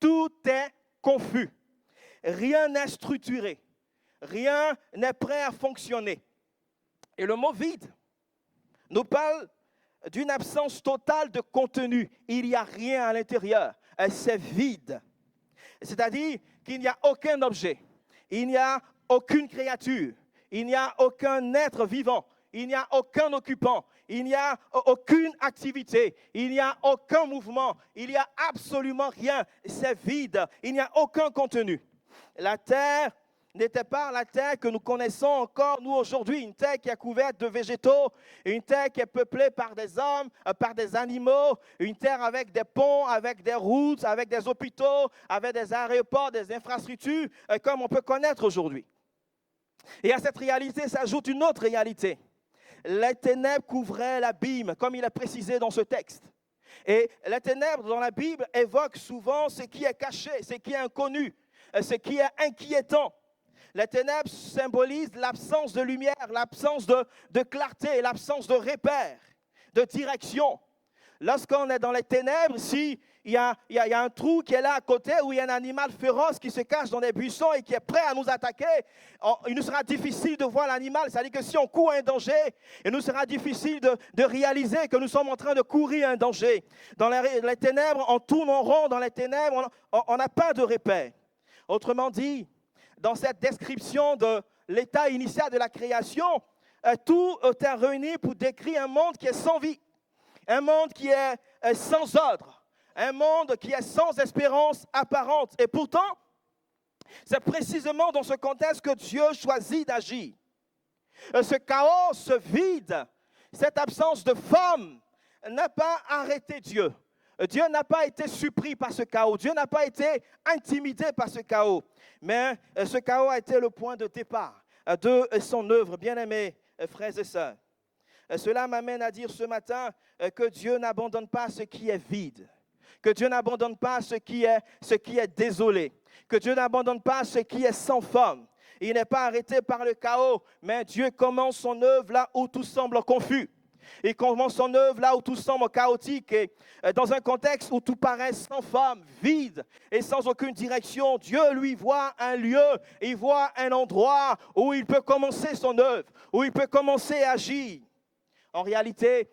S3: Tout est confus. Rien n'est structuré. Rien n'est prêt à fonctionner. Et le mot vide nous parle d'une absence totale de contenu. Il n'y a rien à l'intérieur. C'est vide. C'est-à-dire qu'il n'y a aucun objet. Il n'y a aucune créature. Il n'y a aucun être vivant. Il n'y a aucun occupant, il n'y a aucune activité, il n'y a aucun mouvement, il n'y a absolument rien, c'est vide, il n'y a aucun contenu. La terre n'était pas la terre que nous connaissons encore, nous aujourd'hui, une terre qui est couverte de végétaux, une terre qui est peuplée par des hommes, par des animaux, une terre avec des ponts, avec des routes, avec des hôpitaux, avec des aéroports, des infrastructures, comme on peut connaître aujourd'hui. Et à cette réalité s'ajoute une autre réalité. Les ténèbres couvraient l'abîme, comme il est précisé dans ce texte. Et les ténèbres dans la Bible évoquent souvent ce qui est caché, ce qui est inconnu, ce qui est inquiétant. Les ténèbres symbolisent l'absence de lumière, l'absence de clarté, l'absence de repère, de direction. Lorsqu'on est dans les ténèbres, s'il y a un trou qui est là à côté où il y a un animal féroce qui se cache dans des buissons et qui est prêt à nous attaquer, il nous sera difficile de voir l'animal. C'est-à-dire que si on court un danger, il nous sera difficile de réaliser que nous sommes en train de courir un danger. Dans les ténèbres, on tourne en rond. Dans les ténèbres, on n'a pas de repère. Autrement dit, dans cette description de l'état initial de la création, tout est réuni pour décrire un monde qui est sans vie. Un monde qui est sans ordre, un monde qui est sans espérance apparente. Et pourtant, c'est précisément dans ce contexte que Dieu choisit d'agir. Ce chaos, ce vide, cette absence de forme n'a pas arrêté Dieu. Dieu n'a pas été surpris par ce chaos. Dieu n'a pas été intimidé par ce chaos. Mais ce chaos a été le point de départ de son œuvre. Bien-aimés frères et sœurs. Cela m'amène à dire ce matin que Dieu n'abandonne pas ce qui est vide, que Dieu n'abandonne pas ce qui est désolé, que Dieu n'abandonne pas ce qui est sans forme. Il n'est pas arrêté par le chaos, mais Dieu commence son œuvre là où tout semble confus. Il commence son œuvre là où tout semble chaotique et dans un contexte où tout paraît sans forme, vide et sans aucune direction. Dieu lui voit un lieu, il voit un endroit où il peut commencer son œuvre, où il peut commencer à agir. En réalité,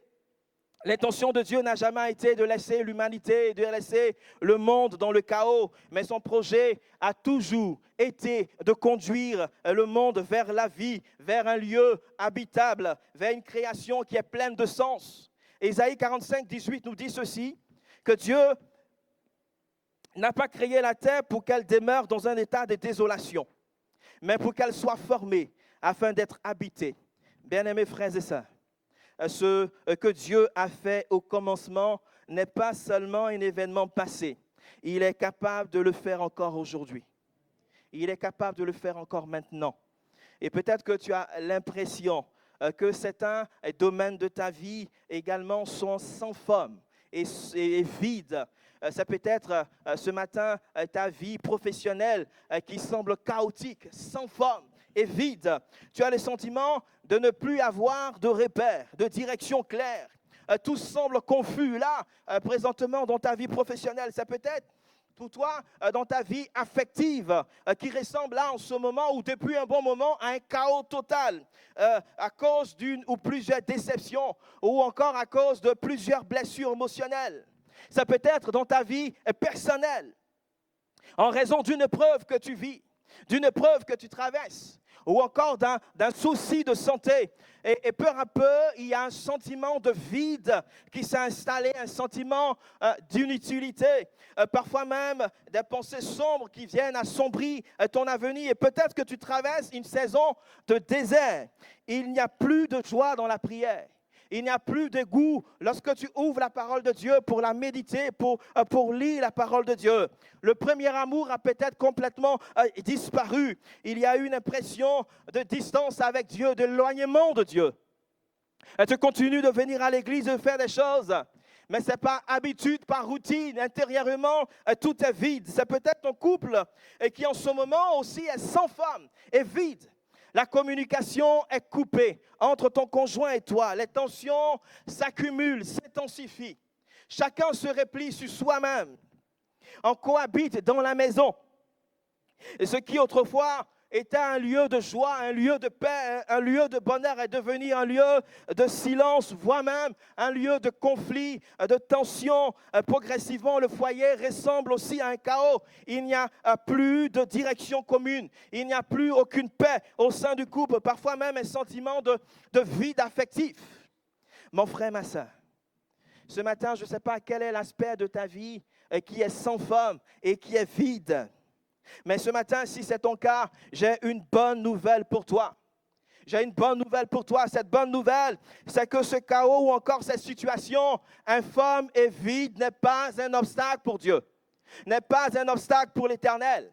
S3: l'intention de Dieu n'a jamais été de laisser l'humanité, de laisser le monde dans le chaos, mais son projet a toujours été de conduire le monde vers la vie, vers un lieu habitable, vers une création qui est pleine de sens. Ésaïe 45, 18 nous dit ceci, que Dieu n'a pas créé la terre pour qu'elle demeure dans un état de désolation, mais pour qu'elle soit formée afin d'être habitée. Bien-aimés frères et sœurs, ce que Dieu a fait au commencement n'est pas seulement un événement passé. Il est capable de le faire encore aujourd'hui. Il est capable de le faire encore maintenant. Et peut-être que tu as l'impression que certains domaines de ta vie également sont sans forme et vides. C'est peut-être ce matin ta vie professionnelle qui semble chaotique, sans forme et vide. Tu as le sentiment de ne plus avoir de repères, de direction claire. Tout semble confus là, présentement dans ta vie professionnelle. C'est peut-être pour toi dans ta vie affective qui ressemble là en ce moment ou depuis un bon moment à un chaos total à cause d'une ou plusieurs déceptions ou encore à cause de plusieurs blessures émotionnelles. Ça peut être dans ta vie personnelle, en raison d'une épreuve que tu vis, d'une épreuve que tu traverses, ou encore d'un souci de santé. Et peu à peu, il y a un sentiment de vide qui s'est installé, un sentiment d'inutilité, parfois même des pensées sombres qui viennent assombrir ton avenir. Et peut-être que tu traverses une saison de désert. Il n'y a plus de joie dans la prière. Il n'y a plus de goût lorsque tu ouvres la parole de Dieu pour la méditer, pour lire la parole de Dieu. Le premier amour a peut-être complètement disparu. Il y a eu une impression de distance avec Dieu, d'éloignement de Dieu. Et tu continues de venir à l'église, de faire des choses, mais ce n'est pas habitude, par routine. Intérieurement, tout est vide. C'est peut-être ton couple qui en ce moment aussi est sans femme, est vide. La communication est coupée entre ton conjoint et toi. Les tensions s'accumulent, s'intensifient. Chacun se replie sur soi-même. On cohabite dans la maison. Et ce qui autrefois était un lieu de joie, un lieu de paix, un lieu de bonheur est devenu un lieu de silence, voire même un lieu de conflit, de tension. Progressivement, le foyer ressemble aussi à un chaos. Il n'y a plus de direction commune. Il n'y a plus aucune paix au sein du couple. Parfois même un sentiment de vide affectif. Mon frère, ma soeur, ce matin, je ne sais pas quel est l'aspect de ta vie qui est sans forme et qui est vide. Mais ce matin, si c'est ton cas, j'ai une bonne nouvelle pour toi. J'ai une bonne nouvelle pour toi. Cette bonne nouvelle, c'est que ce chaos ou encore cette situation informe et vide n'est pas un obstacle pour Dieu, n'est pas un obstacle pour l'Éternel.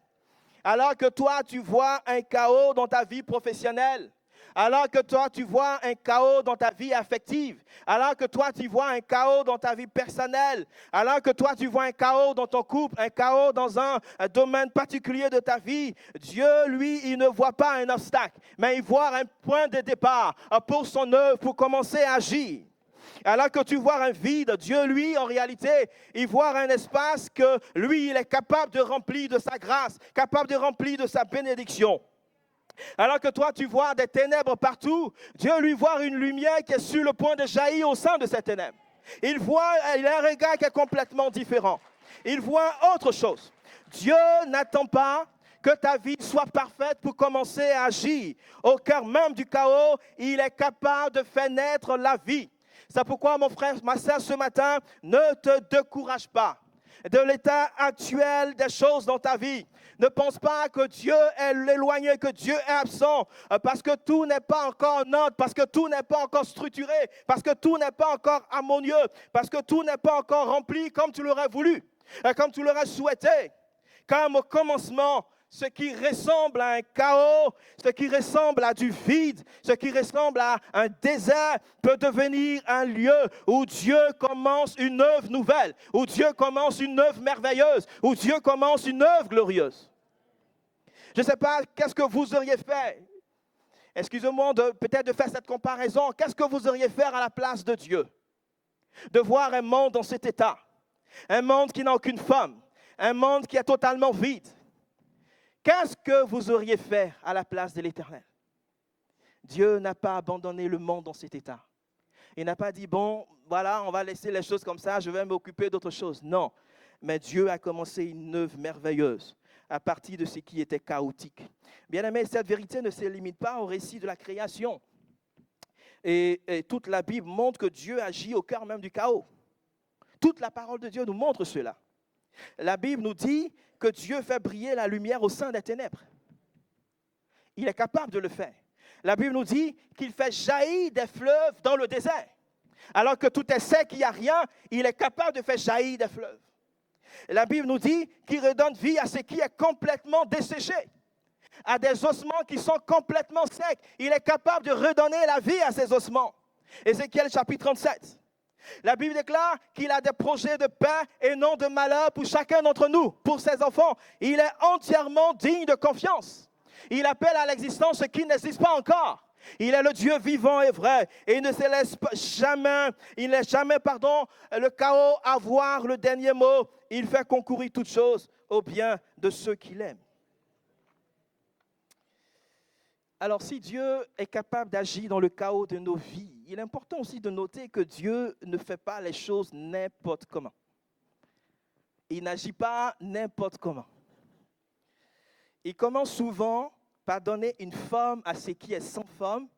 S3: Alors que toi, tu vois un chaos dans ta vie professionnelle, alors que toi, tu vois un chaos dans ta vie affective, alors que toi, tu vois un chaos dans ta vie personnelle, alors que toi, tu vois un chaos dans ton couple, un chaos dans un domaine particulier de ta vie, Dieu, lui, il ne voit pas un obstacle, mais il voit un point de départ pour son œuvre, pour commencer à agir. Alors que tu vois un vide, Dieu, lui, en réalité, il voit un espace que lui, il est capable de remplir de sa grâce, capable de remplir de sa bénédiction. Alors que toi, tu vois des ténèbres partout, Dieu lui voit une lumière qui est sur le point de jaillir au sein de ces ténèbres. Il a un regard qui est complètement différent. Il voit autre chose. Dieu n'attend pas que ta vie soit parfaite pour commencer à agir. Au cœur même du chaos, il est capable de faire naître la vie. C'est pourquoi, mon frère, ma soeur, ce matin, ne te décourage pas de l'état actuel des choses dans ta vie. Ne pense pas que Dieu est éloigné, que Dieu est absent, parce que tout n'est pas encore en ordre, parce que tout n'est pas encore structuré, parce que tout n'est pas encore harmonieux, parce que tout n'est pas encore rempli comme tu l'aurais voulu, comme tu l'aurais souhaité. Comme au commencement, ce qui ressemble à un chaos, ce qui ressemble à du vide, ce qui ressemble à un désert peut devenir un lieu où Dieu commence une œuvre nouvelle, où Dieu commence une œuvre merveilleuse, où Dieu commence une œuvre glorieuse. Je ne sais pas qu'est-ce que vous auriez fait. Excusez-moi peut-être de faire cette comparaison. Qu'est-ce que vous auriez fait à la place de Dieu? De voir un monde dans cet état. Un monde qui n'a aucune femme. Un monde qui est totalement vide. Qu'est-ce que vous auriez fait à la place de l'Éternel? Dieu n'a pas abandonné le monde dans cet état. Il n'a pas dit, bon, voilà, on va laisser les choses comme ça, je vais m'occuper d'autre chose. Non, mais Dieu a commencé une œuvre merveilleuse à partir de ce qui était chaotique. Bien-aimés, cette vérité ne se limite pas au récit de la création. Et toute la Bible montre que Dieu agit au cœur même du chaos. Toute la parole de Dieu nous montre cela. La Bible nous dit que Dieu fait briller la lumière au sein des ténèbres. Il est capable de le faire. La Bible nous dit qu'il fait jaillir des fleuves dans le désert. Alors que tout est sec, il n'y a rien, il est capable de faire jaillir des fleuves. La Bible nous dit qu'il redonne vie à ce qui est complètement desséché, à des ossements qui sont complètement secs. Il est capable de redonner la vie à ces ossements. Ézéchiel chapitre 37. La Bible déclare qu'il a des projets de paix et non de malheur pour chacun d'entre nous, pour ses enfants. Il est entièrement digne de confiance. Il appelle à l'existence ce qui n'existe pas encore. Il est le Dieu vivant et vrai. Et il ne se laisse jamais, le chaos avoir le dernier mot. Il fait concourir toutes choses au bien de ceux qu'il aime. Alors, si Dieu est capable d'agir dans le chaos de nos vies, il est important aussi de noter que Dieu ne fait pas les choses n'importe comment. Il n'agit pas n'importe comment. Il commence souvent par donner une forme à ce qui est sans forme.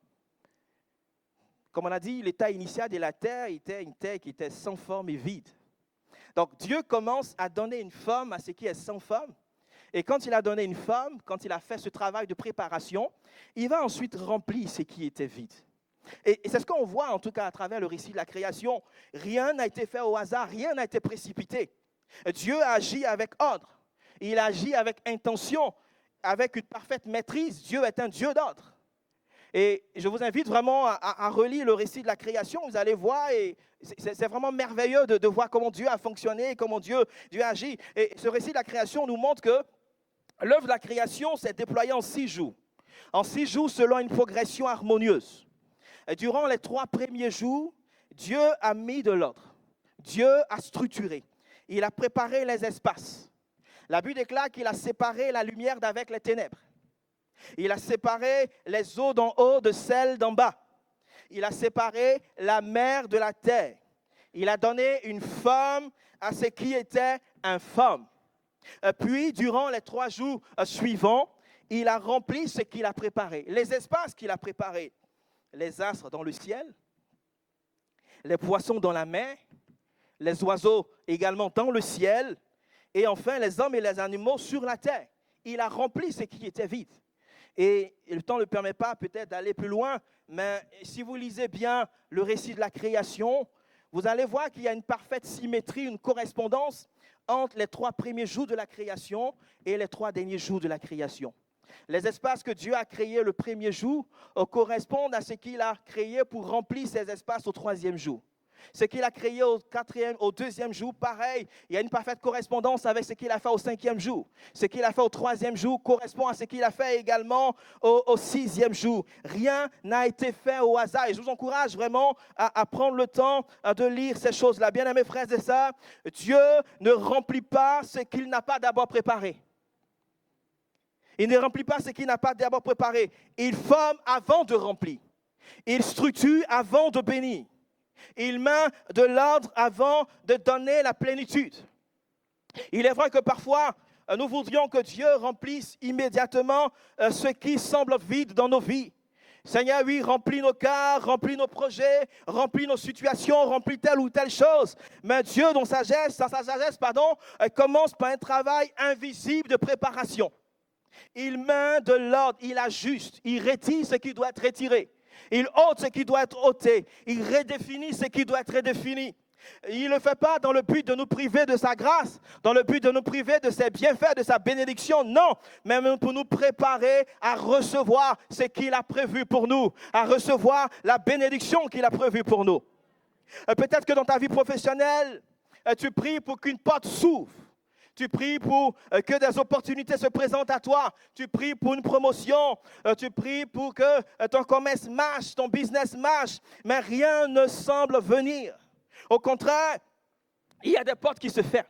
S3: Comme on a dit, l'état initial de la terre était une terre qui était sans forme et vide. Donc, Dieu commence à donner une forme à ce qui est sans forme. Et quand il a donné une forme, quand il a fait ce travail de préparation, il va ensuite remplir ce qui était vide. Et c'est ce qu'on voit en tout cas à travers le récit de la création. Rien n'a été fait au hasard, rien n'a été précipité. Dieu agit avec ordre, il agit avec intention, avec une parfaite maîtrise. Dieu est un Dieu d'ordre. Et je vous invite vraiment à relire le récit de la création. Vous allez voir, et c'est vraiment merveilleux de voir comment Dieu a fonctionné, comment Dieu agit. Et ce récit de la création nous montre que l'œuvre de la création s'est déployée en 6 jours. En 6 jours, selon une progression harmonieuse. Et durant les 3 premiers jours, Dieu a mis de l'ordre. Dieu a structuré. Il a préparé les espaces. La Bible déclare qu'il a séparé la lumière d'avec les ténèbres. Il a séparé les eaux d'en haut de celles d'en bas. Il a séparé la mer de la terre. Il a donné une forme à ce qui était informe. Puis, durant les 3 jours suivants, il a rempli ce qu'il a préparé. Les espaces qu'il a préparés. Les astres dans le ciel, les poissons dans la mer, les oiseaux également dans le ciel, et enfin les hommes et les animaux sur la terre. Il a rempli ce qui était vide. Et le temps ne permet pas peut-être d'aller plus loin, mais si vous lisez bien le récit de la création, vous allez voir qu'il y a une parfaite symétrie, une correspondance entre les 3 premiers jours de la création et les 3 derniers jours de la création. Les espaces que Dieu a créés le premier jour correspondent à ce qu'il a créé pour remplir ces espaces au 3e jour. Ce qu'il a créé au 2e jour, pareil, il y a une parfaite correspondance avec ce qu'il a fait au 5e jour. Ce qu'il a fait au 3e jour correspond à ce qu'il a fait également au 6e jour. Rien n'a été fait au hasard. Et je vous encourage vraiment à prendre le temps de lire ces choses-là. Bien-aimés frères et sœurs, Dieu ne remplit pas ce qu'il n'a pas d'abord préparé. Il ne remplit pas ce qu'il n'a pas d'abord préparé. Il forme avant de remplir. Il structure avant de bénir. Il met de l'ordre avant de donner la plénitude. Il est vrai que parfois, nous voudrions que Dieu remplisse immédiatement ce qui semble vide dans nos vies. Seigneur, oui, remplis nos cœurs, remplis nos projets, remplis nos situations, remplis telle ou telle chose. Mais Dieu, dans sa sagesse, commence par un travail invisible de préparation. Il met de l'ordre, il ajuste, il retire ce qui doit être retiré. Il ôte ce qui doit être ôté. Il redéfinit ce qui doit être redéfini. Il ne le fait pas dans le but de nous priver de sa grâce, dans le but de nous priver de ses bienfaits, de sa bénédiction. Non, mais pour nous préparer à recevoir ce qu'il a prévu pour nous, à recevoir la bénédiction qu'il a prévue pour nous. Peut-être que dans ta vie professionnelle, tu pries pour qu'une porte s'ouvre. Tu pries pour que des opportunités se présentent à toi. Tu pries pour une promotion. Tu pries pour que ton commerce marche, ton business marche. Mais rien ne semble venir. Au contraire, il y a des portes qui se ferment.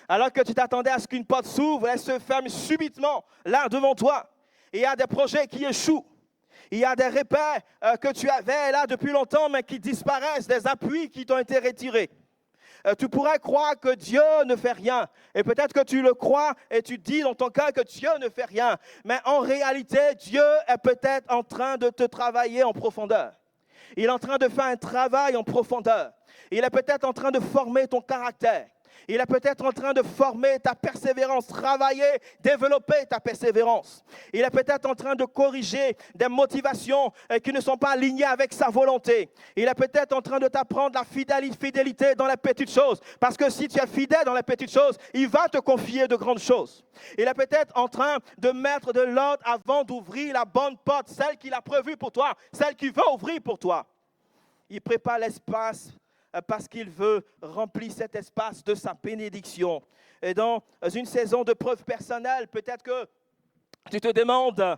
S3: Alors que tu t'attendais à ce qu'une porte s'ouvre, elle se ferme subitement là devant toi. Il y a des projets qui échouent. Il y a des repères que tu avais là depuis longtemps, mais qui disparaissent, des appuis qui t'ont été retirés. Tu pourrais croire que Dieu ne fait rien. Et peut-être que tu le crois et tu dis dans ton cœur que Dieu ne fait rien. Mais en réalité, Dieu est peut-être en train de te travailler en profondeur. Il est en train de faire un travail en profondeur. Il est peut-être en train de former ton caractère. Il est peut-être en train de former ta persévérance, travailler, développer ta persévérance. Il est peut-être en train de corriger des motivations qui ne sont pas alignées avec sa volonté. Il est peut-être en train de t'apprendre la fidélité dans les petites choses. Parce que si tu es fidèle dans les petites choses, il va te confier de grandes choses. Il est peut-être en train de mettre de l'ordre avant d'ouvrir la bonne porte, celle qu'il a prévue pour toi, celle qu'il veut ouvrir pour toi. Il prépare l'espace parce qu'il veut remplir cet espace de sa bénédiction. Et dans une saison de preuve personnelle, peut-être que tu demandes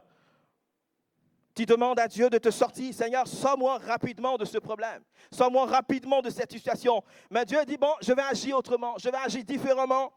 S3: à Dieu de te sortir. Seigneur, sors-moi rapidement de ce problème. Sors-moi rapidement de cette situation. Mais Dieu dit, bon, je vais agir autrement, je vais agir différemment.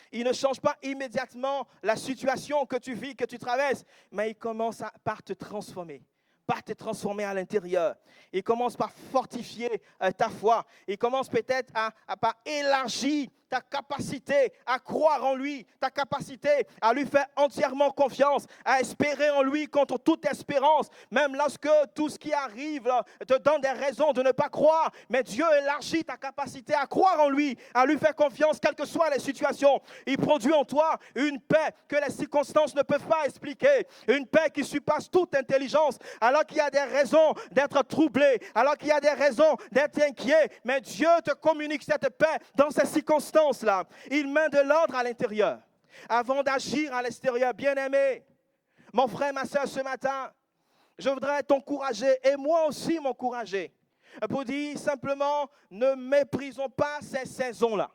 S3: Il ne change pas immédiatement la situation que tu vis, que tu traverses, mais il commence par te transformer. Par te transformer à l'intérieur. Il commence par fortifier ta foi. Il commence peut-être par élargir ta capacité à croire en lui, ta capacité à lui faire entièrement confiance, à espérer en lui contre toute espérance, même lorsque tout ce qui arrive te donne des raisons de ne pas croire. Mais Dieu élargit ta capacité à croire en lui, à lui faire confiance, quelles que soient les situations. Il produit en toi une paix que les circonstances ne peuvent pas expliquer, une paix qui surpasse toute intelligence, alors qu'il y a des raisons d'être troublé, alors qu'il y a des raisons d'être inquiet. Mais Dieu te communique cette paix dans ces circonstances. Là. Il met de l'ordre à l'intérieur avant d'agir à l'extérieur. Bien-aimé, mon frère, ma soeur, ce matin, je voudrais t'encourager et moi aussi m'encourager pour dire simplement, ne méprisons pas ces saisons-là.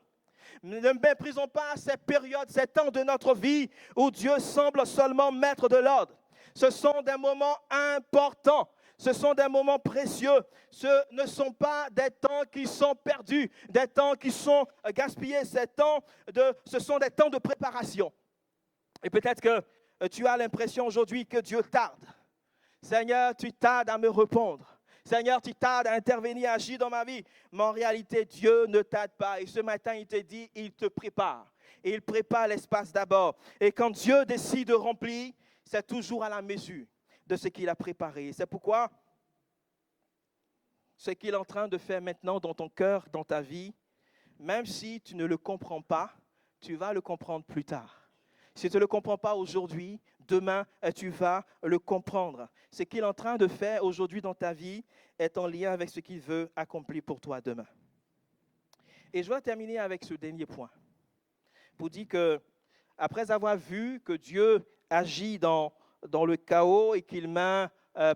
S3: Ne méprisons pas ces périodes, ces temps de notre vie où Dieu semble seulement mettre de l'ordre. Ce sont des moments importants. Ce sont des moments précieux. Ce ne sont pas des temps qui sont perdus, des temps qui sont gaspillés. Ce sont des temps de préparation. Et peut-être que tu as l'impression aujourd'hui que Dieu tarde. Seigneur, tu tardes à me répondre. Seigneur, tu tardes à intervenir, à agir dans ma vie. Mais en réalité, Dieu ne tarde pas. Et ce matin, il te dit, il te prépare. Et il prépare l'espace d'abord. Et quand Dieu décide de remplir, c'est toujours à la mesure de ce qu'il a préparé. C'est pourquoi ce qu'il est en train de faire maintenant dans ton cœur, dans ta vie, même si tu ne le comprends pas, tu vas le comprendre plus tard. Si tu ne le comprends pas aujourd'hui, demain, tu vas le comprendre. Ce qu'il est en train de faire aujourd'hui dans ta vie est en lien avec ce qu'il veut accomplir pour toi demain. Et je vais terminer avec ce dernier point. Pour dire que, après avoir vu que Dieu agit dans le chaos et qu'il met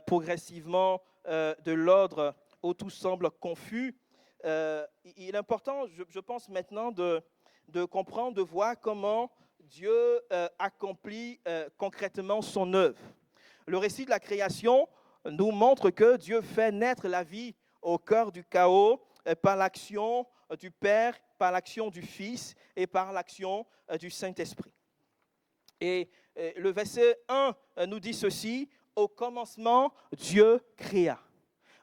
S3: progressivement de l'ordre où tout semble confus, il est important, je pense maintenant, de comprendre, de voir comment Dieu accomplit concrètement son œuvre. Le récit de la création nous montre que Dieu fait naître la vie au cœur du chaos par l'action du Père, par l'action du Fils et par l'action du Saint-Esprit. Et le verset 1 nous dit ceci, « Au commencement, Dieu créa. »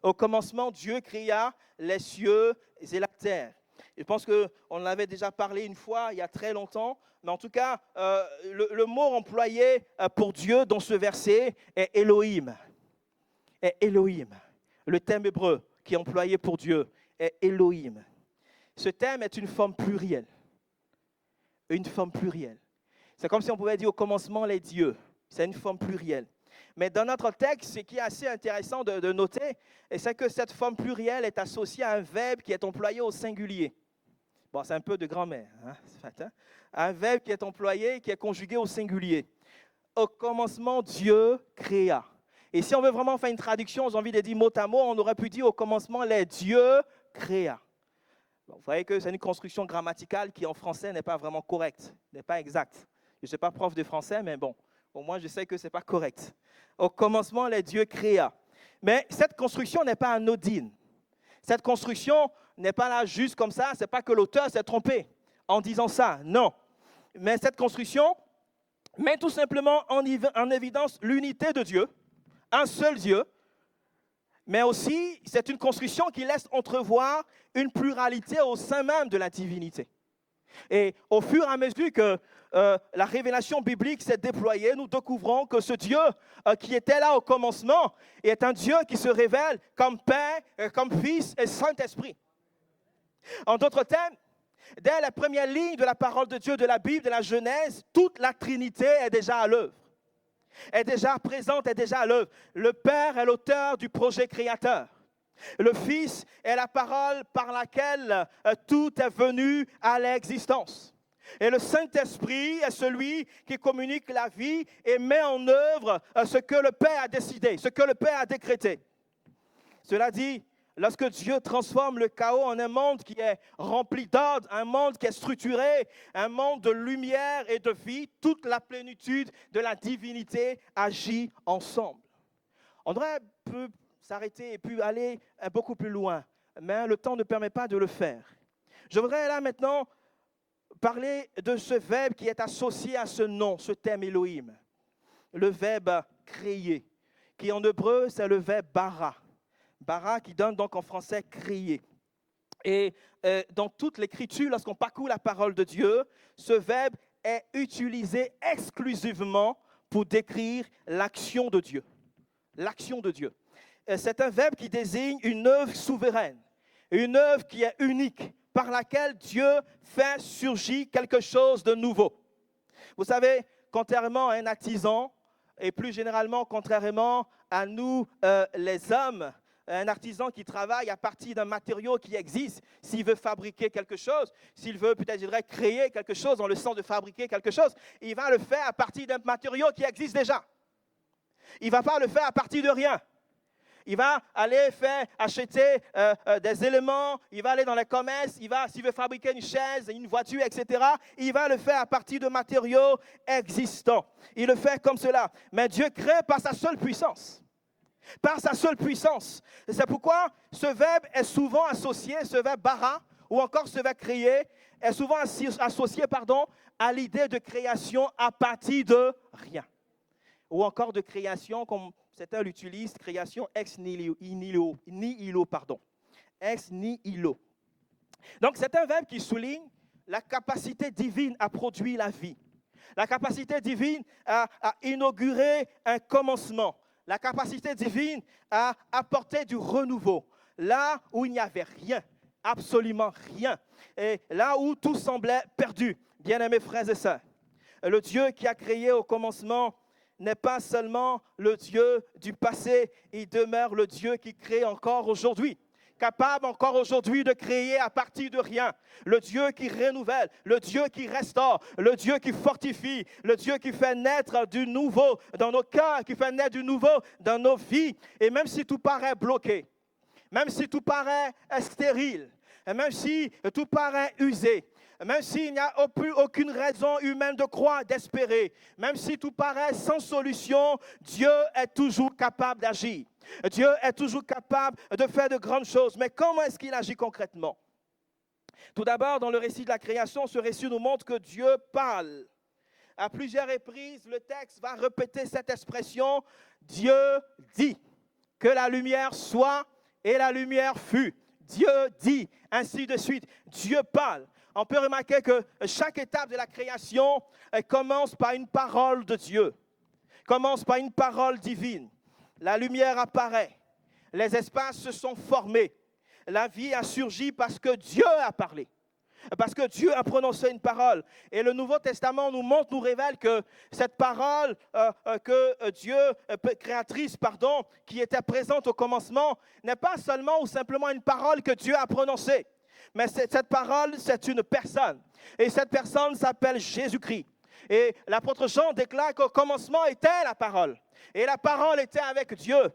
S3: Au commencement, Dieu créa les cieux et la terre. Je pense qu'on en avait déjà parlé une fois, il y a très longtemps, mais en tout cas, le mot employé pour Dieu dans ce verset est Elohim. Est Elohim. Le terme hébreu qui est employé pour Dieu est Elohim. Ce terme est une forme plurielle. Une forme plurielle. C'est comme si on pouvait dire au commencement les dieux. C'est une forme plurielle. Mais dans notre texte, ce qui est assez intéressant de noter, c'est que cette forme plurielle est associée à un verbe qui est employé au singulier. Bon, c'est un peu de grammaire, hein? Un verbe qui est employé, qui est conjugué au singulier. Au commencement, Dieu créa. Et si on veut vraiment faire une traduction, j'ai envie de dire mot à mot, on aurait pu dire au commencement, les dieux créa. Bon, vous voyez que c'est une construction grammaticale qui en français n'est pas vraiment correcte, n'est pas exacte. Je ne suis pas prof de français, mais bon, au moins je sais que ce n'est pas correct. Au commencement, les dieux créa. Mais cette construction n'est pas anodine. Cette construction n'est pas là juste comme ça, ce n'est pas que l'auteur s'est trompé en disant ça, non. Mais cette construction met tout simplement en évidence l'unité de Dieu, un seul Dieu, mais aussi c'est une construction qui laisse entrevoir une pluralité au sein même de la divinité. Et au fur et à mesure que la révélation biblique s'est déployée, nous découvrons que ce Dieu qui était là au commencement est un Dieu qui se révèle comme Père, comme Fils et Saint-Esprit. En d'autres termes, dès la première ligne de la parole de Dieu de la Bible, de la Genèse, toute la Trinité est déjà à l'œuvre. Est déjà présente, est déjà à l'œuvre. Le Père est l'auteur du projet créateur. Le Fils est la parole par laquelle tout est venu à l'existence. Et le Saint-Esprit est celui qui communique la vie et met en œuvre ce que le Père a décidé, ce que le Père a décrété. Cela dit, lorsque Dieu transforme le chaos en un monde qui est rempli d'ordre, un monde qui est structuré, un monde de lumière et de vie, toute la plénitude de la divinité agit ensemble. On devrait s'arrêter et puis aller beaucoup plus loin, mais le temps ne permet pas de le faire. Je voudrais là maintenant parler de ce verbe qui est associé à ce nom, ce terme Elohim. Le verbe créer, qui en hébreu c'est le verbe bara. Bara qui donne donc en français créer. Et dans toute l'écriture, lorsqu'on parcourt la parole de Dieu, ce verbe est utilisé exclusivement pour décrire l'action de Dieu. L'action de Dieu. C'est un verbe qui désigne une œuvre souveraine, une œuvre qui est unique, par laquelle Dieu fait surgir quelque chose de nouveau. Vous savez, contrairement à un artisan, et plus généralement contrairement à nous les hommes, un artisan qui travaille à partir d'un matériau qui existe, s'il veut fabriquer quelque chose, s'il veut peut-être, je dirais, créer quelque chose dans le sens de fabriquer quelque chose, il va le faire à partir d'un matériau qui existe déjà. Il ne va pas le faire à partir de rien. Il va aller acheter des éléments, il va aller dans les commerces, s'il veut fabriquer une chaise, une voiture, etc., il va le faire à partir de matériaux existants. Il le fait comme cela. Mais Dieu crée par sa seule puissance. Par sa seule puissance. C'est pourquoi ce verbe est souvent associé, ce verbe bara, ou encore ce verbe créer, est souvent associé à l'idée de création à partir de rien. Ou encore de création, comme certains l'utilisent, création ex nihilo. Ex nihilo. Donc c'est un verbe qui souligne la capacité divine à produire la vie. La capacité divine à inaugurer un commencement. La capacité divine à apporter du renouveau. Là où il n'y avait rien, absolument rien. Et là où tout semblait perdu. Bien-aimés frères et sœurs, le Dieu qui a créé au commencement n'est pas seulement le Dieu du passé, il demeure le Dieu qui crée encore aujourd'hui. Capable encore aujourd'hui de créer à partir de rien. Le Dieu qui renouvelle, le Dieu qui restaure, le Dieu qui fortifie, le Dieu qui fait naître du nouveau dans nos cœurs, qui fait naître du nouveau dans nos vies. Et même si tout paraît bloqué, même si tout paraît stérile, et même si tout paraît usé, même s'il n'y a aucune raison humaine de croire, d'espérer, même si tout paraît sans solution, Dieu est toujours capable d'agir. Dieu est toujours capable de faire de grandes choses. Mais comment est-ce qu'il agit concrètement? Tout d'abord, dans le récit de la création, ce récit nous montre que Dieu parle. À plusieurs reprises, le texte va répéter cette expression, Dieu dit que la lumière soit et la lumière fut. Dieu dit, ainsi de suite. Dieu parle. On peut remarquer que chaque étape de la création commence par une parole de Dieu, commence par une parole divine. La lumière apparaît, les espaces se sont formés, la vie a surgi parce que Dieu a parlé, parce que Dieu a prononcé une parole. Et le Nouveau Testament nous montre, nous révèle que cette parole que Dieu, créatrice, qui était présente au commencement, n'est pas seulement ou simplement une parole que Dieu a prononcée. Mais cette parole, c'est une personne. Et cette personne s'appelle Jésus-Christ. Et l'apôtre Jean déclare qu'au commencement était la parole. Et la parole était avec Dieu.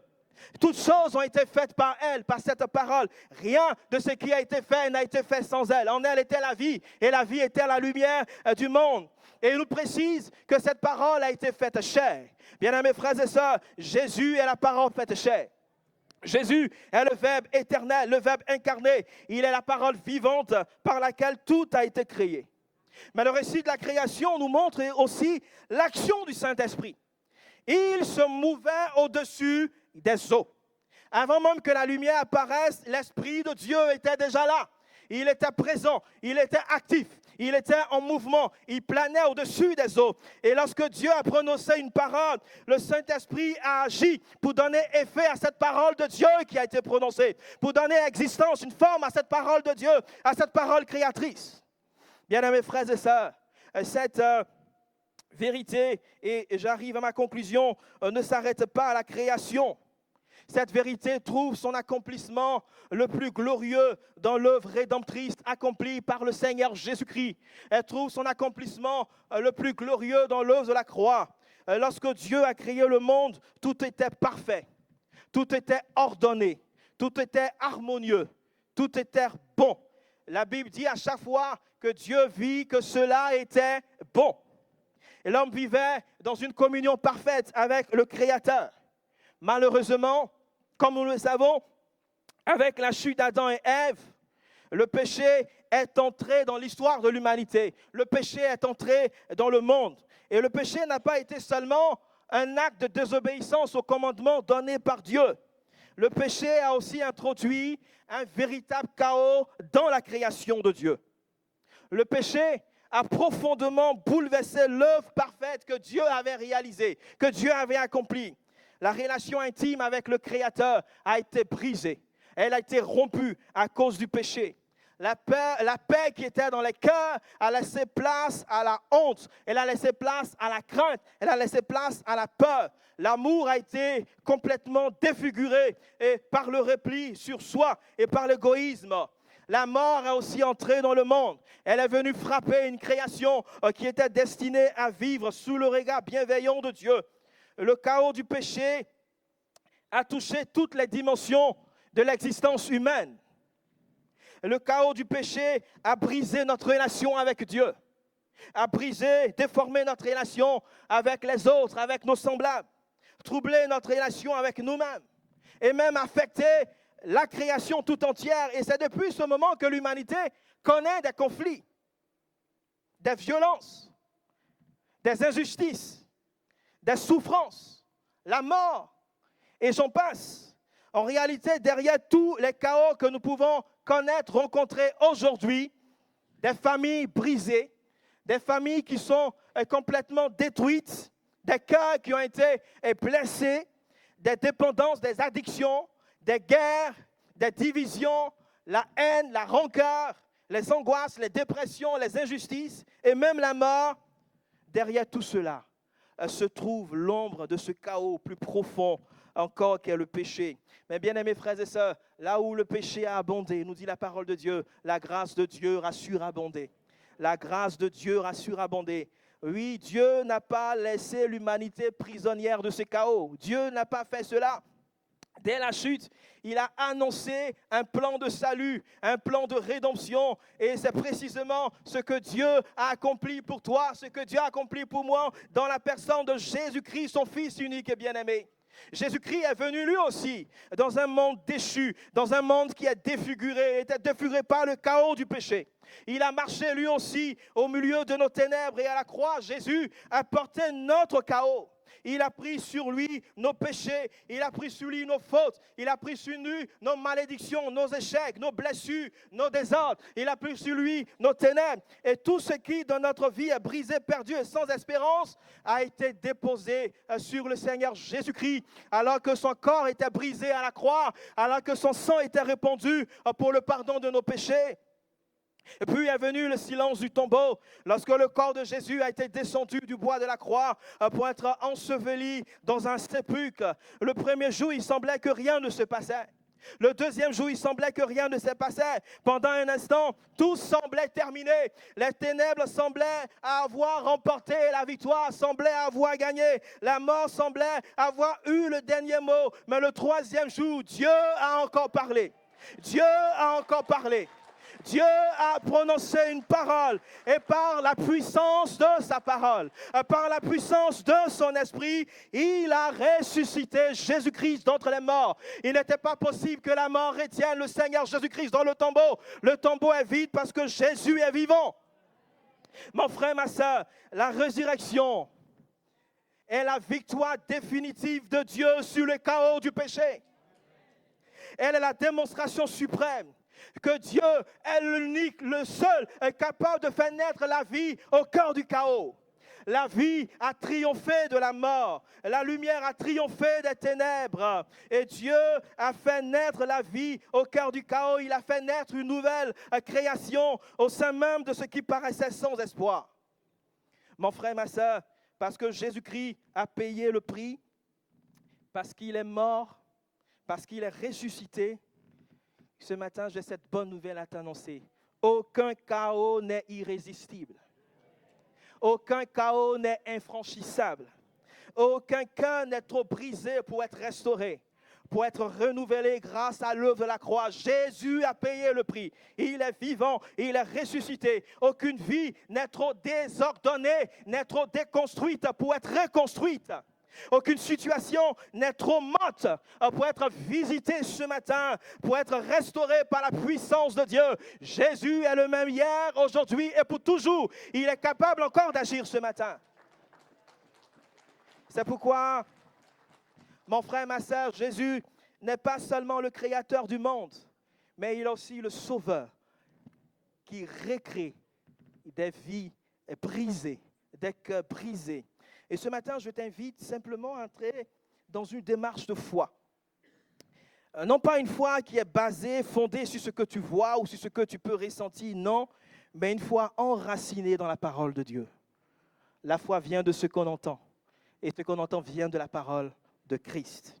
S3: Toutes choses ont été faites par elle, par cette parole. Rien de ce qui a été fait n'a été fait sans elle. En elle était la vie, et la vie était la lumière du monde. Et il nous précise que cette parole a été faite chair. Bien-aimés frères et sœurs, Jésus est la parole faite chair. Jésus est le Verbe éternel, le Verbe incarné. Il est la parole vivante par laquelle tout a été créé. Mais le récit de la création nous montre aussi l'action du Saint-Esprit. Il se mouvait au-dessus des eaux. Avant même que la lumière apparaisse, l'Esprit de Dieu était déjà là. Il était présent, il était actif, il était en mouvement, il planait au-dessus des eaux. Et lorsque Dieu a prononcé une parole, le Saint-Esprit a agi pour donner effet à cette parole de Dieu qui a été prononcée, pour donner existence, une forme à cette parole de Dieu, à cette parole créatrice. Bien-aimés frères et sœurs, cette vérité, et j'arrive à ma conclusion, ne s'arrête pas à la création. Cette vérité trouve son accomplissement le plus glorieux dans l'œuvre rédemptrice accomplie par le Seigneur Jésus-Christ. Elle trouve son accomplissement le plus glorieux dans l'œuvre de la croix. Lorsque Dieu a créé le monde, tout était parfait, tout était ordonné, tout était harmonieux, tout était bon. La Bible dit à chaque fois que Dieu vit que cela était bon. Et l'homme vivait dans une communion parfaite avec le Créateur. Malheureusement, comme nous le savons, avec la chute d'Adam et Ève, le péché est entré dans l'histoire de l'humanité. Le péché est entré dans le monde. Et le péché n'a pas été seulement un acte de désobéissance aux commandements donnés par Dieu. Le péché a aussi introduit un véritable chaos dans la création de Dieu. Le péché a profondément bouleversé l'œuvre parfaite que Dieu avait réalisée, que Dieu avait accomplie. La relation intime avec le Créateur a été brisée. Elle a été rompue à cause du péché. La paix qui était dans les cœurs a laissé place à la honte. Elle a laissé place à la crainte. Elle a laissé place à la peur. L'amour a été complètement défiguré et par le repli sur soi et par l'égoïsme. La mort a aussi entré dans le monde. Elle est venue frapper une création qui était destinée à vivre sous le regard bienveillant de Dieu. Le chaos du péché a touché toutes les dimensions de l'existence humaine. Le chaos du péché a brisé notre relation avec Dieu, a brisé, déformé notre relation avec les autres, avec nos semblables, troublé notre relation avec nous-mêmes et même affecté la création tout entière. Et c'est depuis ce moment que l'humanité connaît des conflits, des violences, des injustices, des souffrances, la mort, et j'en passe. En réalité, derrière tous les chaos que nous pouvons connaître, rencontrer aujourd'hui, des familles brisées, des familles qui sont complètement détruites, des cœurs qui ont été blessés, des dépendances, des addictions, des guerres, des divisions, la haine, la rancœur, les angoisses, les dépressions, les injustices et même la mort. Derrière tout cela se trouve l'ombre de ce chaos plus profond encore qu'est le péché. Mais bien aimés frères et sœurs, là où le péché a abondé, nous dit la parole de Dieu, la grâce de Dieu a surabondé. La grâce de Dieu a surabondé. Oui, Dieu n'a pas laissé l'humanité prisonnière de ce chaos. Dieu n'a pas fait cela. Dès la chute, il a annoncé un plan de salut, un plan de rédemption. Et c'est précisément ce que Dieu a accompli pour toi, ce que Dieu a accompli pour moi dans la personne de Jésus-Christ, son Fils unique et bien-aimé. Jésus-Christ est venu lui aussi dans un monde déchu, dans un monde qui est défiguré, était défiguré par le chaos du péché. Il a marché lui aussi au milieu de nos ténèbres et à la croix, Jésus a porté notre chaos. Il a pris sur lui nos péchés, il a pris sur lui nos fautes, il a pris sur lui nos malédictions, nos échecs, nos blessures, nos désordres. Il a pris sur lui nos ténèbres. Et tout ce qui dans notre vie est brisé, perdu et sans espérance a été déposé sur le Seigneur Jésus-Christ. Alors que son corps était brisé à la croix, alors que son sang était répandu pour le pardon de nos péchés. Et puis est venu le silence du tombeau, lorsque le corps de Jésus a été descendu du bois de la croix pour être enseveli dans un sépulcre. Le premier jour, il semblait que rien ne se passait. Le deuxième jour, il semblait que rien ne s'est passé. Pendant un instant, tout semblait terminé. Les ténèbres semblaient avoir remporté la victoire, semblaient avoir gagné. La mort semblait avoir eu le dernier mot. Mais le troisième jour, Dieu a encore parlé. Dieu a encore parlé. Dieu a prononcé une parole et par la puissance de sa parole, par la puissance de son esprit, il a ressuscité Jésus-Christ d'entre les morts. Il n'était pas possible que la mort retienne le Seigneur Jésus-Christ dans le tombeau. Le tombeau est vide parce que Jésus est vivant. Mon frère, ma soeur, la résurrection est la victoire définitive de Dieu sur le chaos du péché. Elle est la démonstration suprême que Dieu est l'unique, le seul capable de faire naître la vie au cœur du chaos. La vie a triomphé de la mort. La lumière a triomphé des ténèbres. Et Dieu a fait naître la vie au cœur du chaos. Il a fait naître une nouvelle création au sein même de ce qui paraissait sans espoir. Mon frère, ma soeur, parce que Jésus-Christ a payé le prix, parce qu'il est mort, parce qu'il est ressuscité, ce matin, j'ai cette bonne nouvelle à t'annoncer. Aucun chaos n'est irrésistible. Aucun chaos n'est infranchissable. Aucun cœur n'est trop brisé pour être restauré, pour être renouvelé grâce à l'œuvre de la croix. Jésus a payé le prix. Il est vivant, il est ressuscité. Aucune vie n'est trop désordonnée, n'est trop déconstruite pour être reconstruite. Aucune situation n'est trop morte pour être visitée ce matin, pour être restaurée par la puissance de Dieu. Jésus est le même hier, aujourd'hui et pour toujours. Il est capable encore d'agir ce matin. C'est pourquoi, mon frère, ma soeur, Jésus n'est pas seulement le créateur du monde, mais il est aussi le sauveur qui recrée des vies brisées, des cœurs brisés. Et ce matin, je t'invite simplement à entrer dans une démarche de foi. Non pas une foi qui est basée, fondée sur ce que tu vois ou sur ce que tu peux ressentir, non, mais une foi enracinée dans la parole de Dieu. La foi vient de ce qu'on entend, et ce qu'on entend vient de la parole de Christ.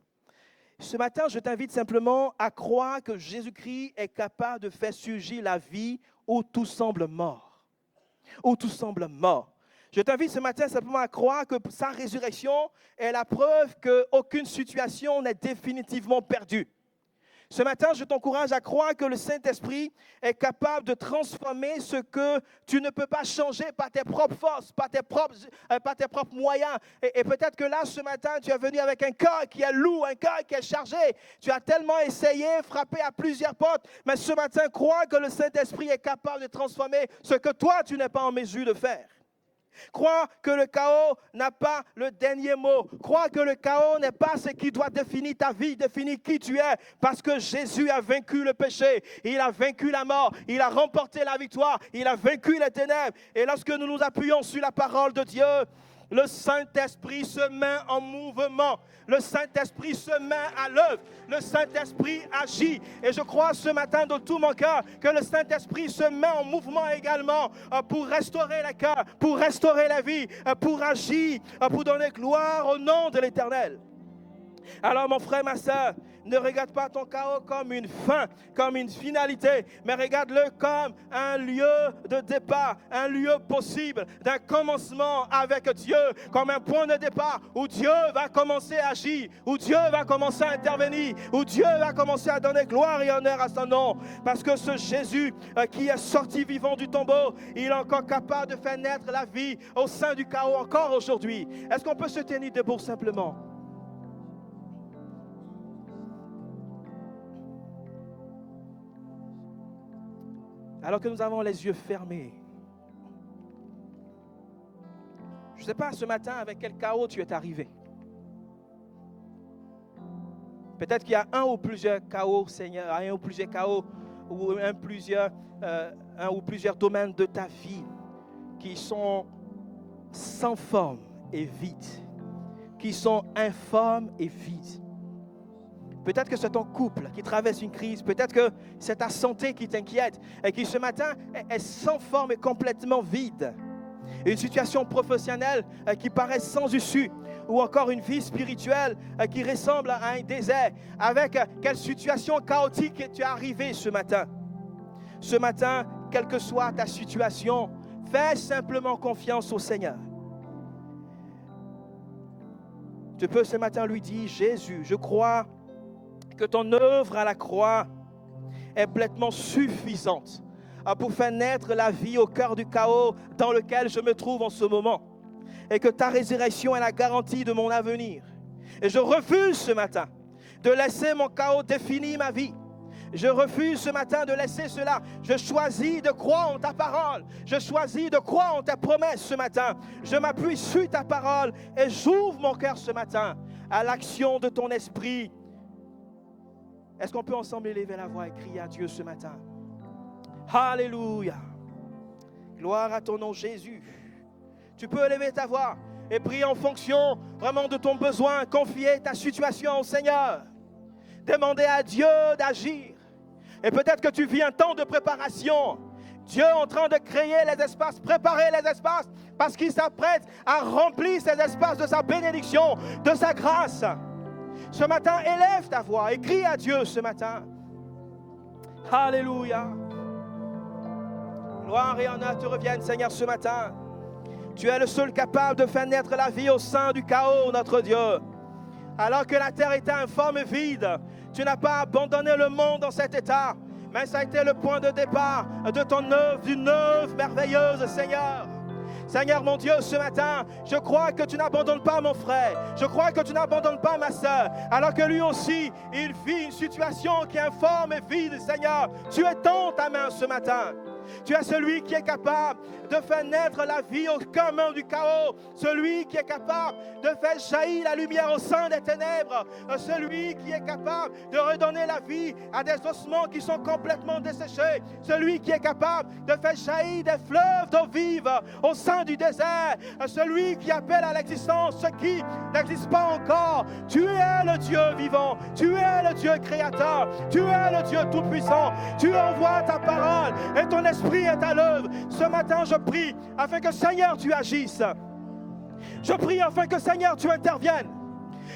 S3: Ce matin, je t'invite simplement à croire que Jésus-Christ est capable de faire surgir la vie où tout semble mort. Où tout semble mort. Je t'invite ce matin simplement à croire que sa résurrection est la preuve qu'aucune situation n'est définitivement perdue. Ce matin, je t'encourage à croire que le Saint-Esprit est capable de transformer ce que tu ne peux pas changer par tes propres forces, par tes propres moyens. Et peut-être que là, ce matin, tu es venu avec un cœur qui est lourd, un cœur qui est chargé. Tu as tellement essayé, frappé à plusieurs portes, mais ce matin, crois que le Saint-Esprit est capable de transformer ce que toi, tu n'es pas en mesure de faire. Crois que le chaos n'a pas le dernier mot. Crois que le chaos n'est pas ce qui doit définir ta vie, définir qui tu es. Parce que Jésus a vaincu le péché. Il a vaincu la mort. Il a remporté la victoire. Il a vaincu les ténèbres. Et lorsque nous nous appuyons sur la parole de Dieu, le Saint-Esprit se met en mouvement. Le Saint-Esprit se met à l'œuvre. Le Saint-Esprit agit. Et je crois ce matin de tout mon cœur que le Saint-Esprit se met en mouvement également pour restaurer les cœurs, pour restaurer la vie, pour agir, pour donner gloire au nom de l'Éternel. Alors mon frère, ma soeur, ne regarde pas ton chaos comme une fin, comme une finalité, mais regarde-le comme un lieu de départ, un lieu possible d'un commencement avec Dieu, comme un point de départ où Dieu va commencer à agir, où Dieu va commencer à intervenir, où Dieu va commencer à donner gloire et honneur à son nom. Parce que ce Jésus qui est sorti vivant du tombeau, il est encore capable de faire naître la vie au sein du chaos encore aujourd'hui. Est-ce qu'on peut se tenir debout simplement? Alors que nous avons les yeux fermés, je ne sais pas ce matin avec quel chaos tu es arrivé. Peut-être qu'il y a un ou plusieurs chaos, Seigneur, un ou plusieurs chaos, ou un ou plusieurs domaines de ta vie qui sont sans forme et vides, qui sont informes et vides. Peut-être que c'est ton couple qui traverse une crise. Peut-être que c'est ta santé qui t'inquiète et qui ce matin est sans forme et complètement vide. Une situation professionnelle qui paraît sans issue. ou encore une vie spirituelle qui ressemble à un désert. Avec quelle situation chaotique tu es arrivé ce matin? Ce matin, quelle que soit ta situation, fais simplement confiance au Seigneur. Tu peux ce matin lui dire, Jésus, je crois que ton œuvre à la croix est pleinement suffisante pour faire naître la vie au cœur du chaos dans lequel je me trouve en ce moment. Et que ta résurrection est la garantie de mon avenir. Et je refuse ce matin de laisser mon chaos définir ma vie. Je refuse ce matin de laisser cela. Je choisis de croire en ta parole. Je choisis de croire en tes promesses ce matin. Je m'appuie sur ta parole et j'ouvre mon cœur ce matin à l'action de ton esprit. Est-ce qu'on peut ensemble élever la voix et crier à Dieu ce matin? Alléluia! Gloire à ton nom, Jésus. Tu peux élever ta voix et prier en fonction vraiment de ton besoin. Confier ta situation au Seigneur. Demander à Dieu d'agir. Et peut-être que tu vis un temps de préparation. Dieu est en train de créer les espaces, préparer les espaces, parce qu'il s'apprête à remplir ces espaces de sa bénédiction, de sa grâce. Ce matin, élève ta voix et crie à Dieu ce matin. Alléluia. Gloire et honneur te reviennent, Seigneur, ce matin. Tu es le seul capable de faire naître la vie au sein du chaos, notre Dieu. Alors que la terre était informe et vide, tu n'as pas abandonné le monde dans cet état, mais ça a été le point de départ de ton œuvre, d'une œuvre merveilleuse, Seigneur. Seigneur mon Dieu, ce matin, je crois que tu n'abandonnes pas mon frère. Je crois que tu n'abandonnes pas ma soeur. Alors que lui aussi, il vit une situation qui est informe et vide, Seigneur. Tu étends ta main ce matin. Tu es celui qui est capable de faire naître la vie au cœur même du chaos. Celui qui est capable de faire jaillir la lumière au sein des ténèbres. Celui qui est capable de redonner la vie à des ossements qui sont complètement desséchés. Celui qui est capable de faire jaillir des fleuves d'eau vive au sein du désert. Celui qui appelle à l'existence ce qui n'existe pas encore. Tu es le Dieu vivant. Tu es le Dieu créateur. Tu es le Dieu tout-puissant. Tu envoies ta parole et ton esprit est à l'œuvre. Ce matin, je prie afin que Seigneur, tu agisses. Je prie afin que Seigneur, tu interviennes.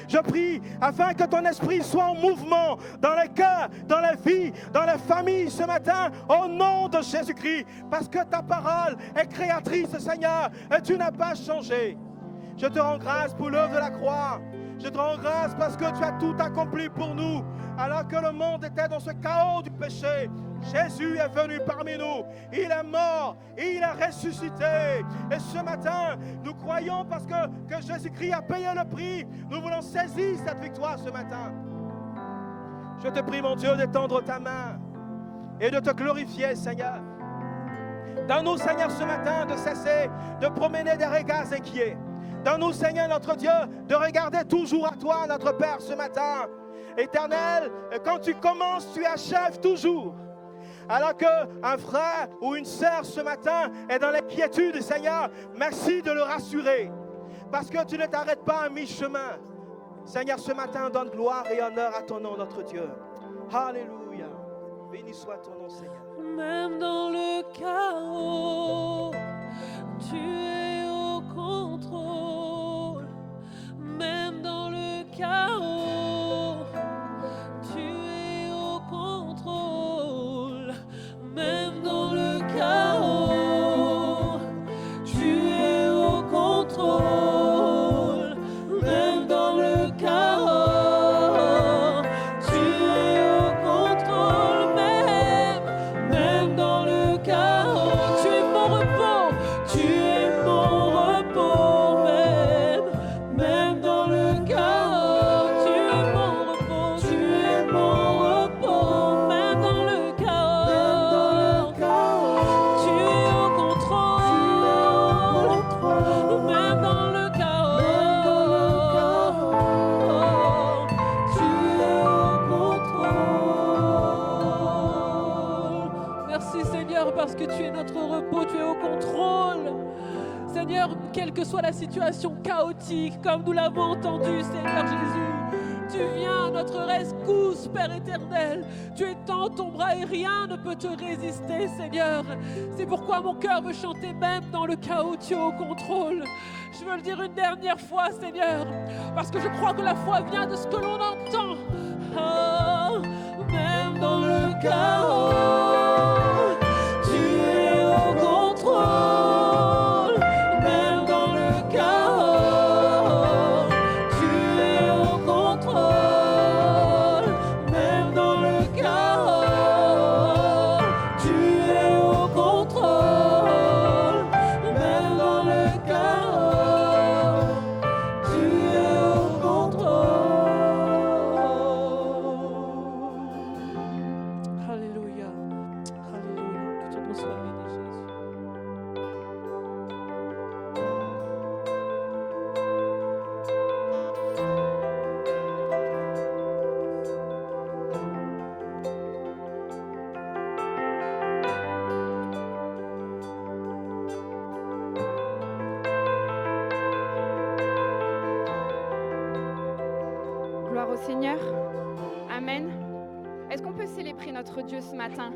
S3: Je prie afin que ton esprit soit en mouvement dans les cœurs, dans les vies, dans les familles ce matin, au nom de Jésus-Christ. Parce que ta parole est créatrice, Seigneur, et tu n'as pas changé. Je te rends grâce pour l'œuvre de la croix. Je te rends grâce parce que tu as tout accompli pour nous. Alors que le monde était dans ce chaos du péché, Jésus est venu parmi nous. Il est mort, il est ressuscité. Et ce matin, nous croyons parce que Jésus-Christ a payé le prix. Nous voulons saisir cette victoire ce matin. Je te prie, mon Dieu, d'étendre ta main et de te glorifier, Seigneur. Donne-nous, Seigneur, ce matin de cesser de promener des regards inquiets. Donne-nous, Seigneur, notre Dieu, de regarder toujours à toi, notre Père, ce matin. Éternel, quand tu commences, tu achèves toujours. Alors qu'un frère ou une sœur ce matin est dans l'inquiétude, Seigneur, merci de le rassurer. Parce que tu ne t'arrêtes pas à mi-chemin. Seigneur, ce matin, donne gloire et honneur à ton nom, notre Dieu. Alléluia. Béni soit ton nom, Seigneur.
S1: Même dans le chaos, tu es au contrôle. Même dans le chaos, tu es au contrôle. Même dans le chaos, tu es au contrôle. Même dans le chaos, tu es au contrôle. Même dans le chaos, tu es mon repos. Tu es mon repos. Même dans le chaos, tu es mon repos. Tu es mon repos. Même dans le chaos, tu es au contrôle. Même dans le chaos, tu es au contrôle. Merci Seigneur parce que tu es notre repos, tu es au contrôle. Seigneur, quelle que soit la situation chaotique, comme nous l'avons entendu, Seigneur Jésus, tu viens à notre rescousse, Père éternel. Tu étends ton bras et rien ne peut te résister, Seigneur. C'est pourquoi mon cœur veut chanter même dans le chaos, tu es au contrôle. Je veux le dire une dernière fois, Seigneur, parce que je crois que la foi vient de ce que l'on entend. Ah, même dans le chaos, tu es au contrôle. Même dans le chaos, tu es au contrôle. Même dans le chaos, tu es au contrôle. Même dans le chaos, tu es au contrôle. Alléluia. Alléluia. Que ton nom soit béni, Jésus.
S4: Gloire au Seigneur. Amen. Est-ce qu'on peut célébrer notre Dieu ce matin?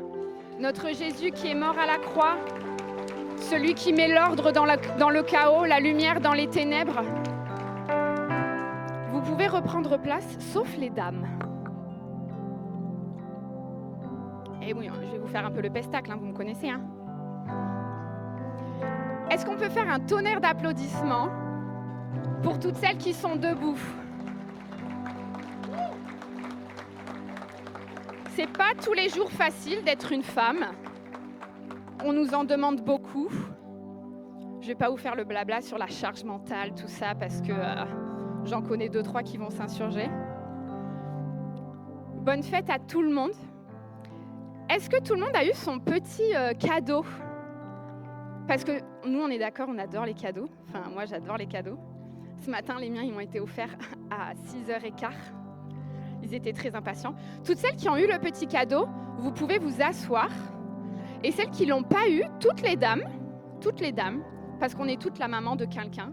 S4: Notre Jésus qui est mort à la croix, celui qui met l'ordre dans le chaos, la lumière dans les ténèbres. Vous pouvez reprendre place, sauf les dames. Et oui, je vais vous faire un peu le pestacle, vous me connaissez. Est-ce qu'on peut faire un tonnerre d'applaudissements pour toutes celles qui sont debout? C'est pas tous les jours facile d'être une femme. On nous en demande beaucoup. Je vais pas vous faire le blabla sur la charge mentale, tout ça, parce que j'en connais 2-3 qui vont s'insurger. Bonne fête à tout le monde. Est-ce que tout le monde a eu son petit cadeau? Parce que nous, on est d'accord, on adore les cadeaux. Enfin, moi, j'adore les cadeaux. Ce matin, les miens, ils m'ont été offerts à 6h15. Ils étaient très impatients. Toutes celles qui ont eu le petit cadeau, vous pouvez vous asseoir. Et celles qui ne l'ont pas eu, toutes les dames, parce qu'on est toutes la maman de quelqu'un.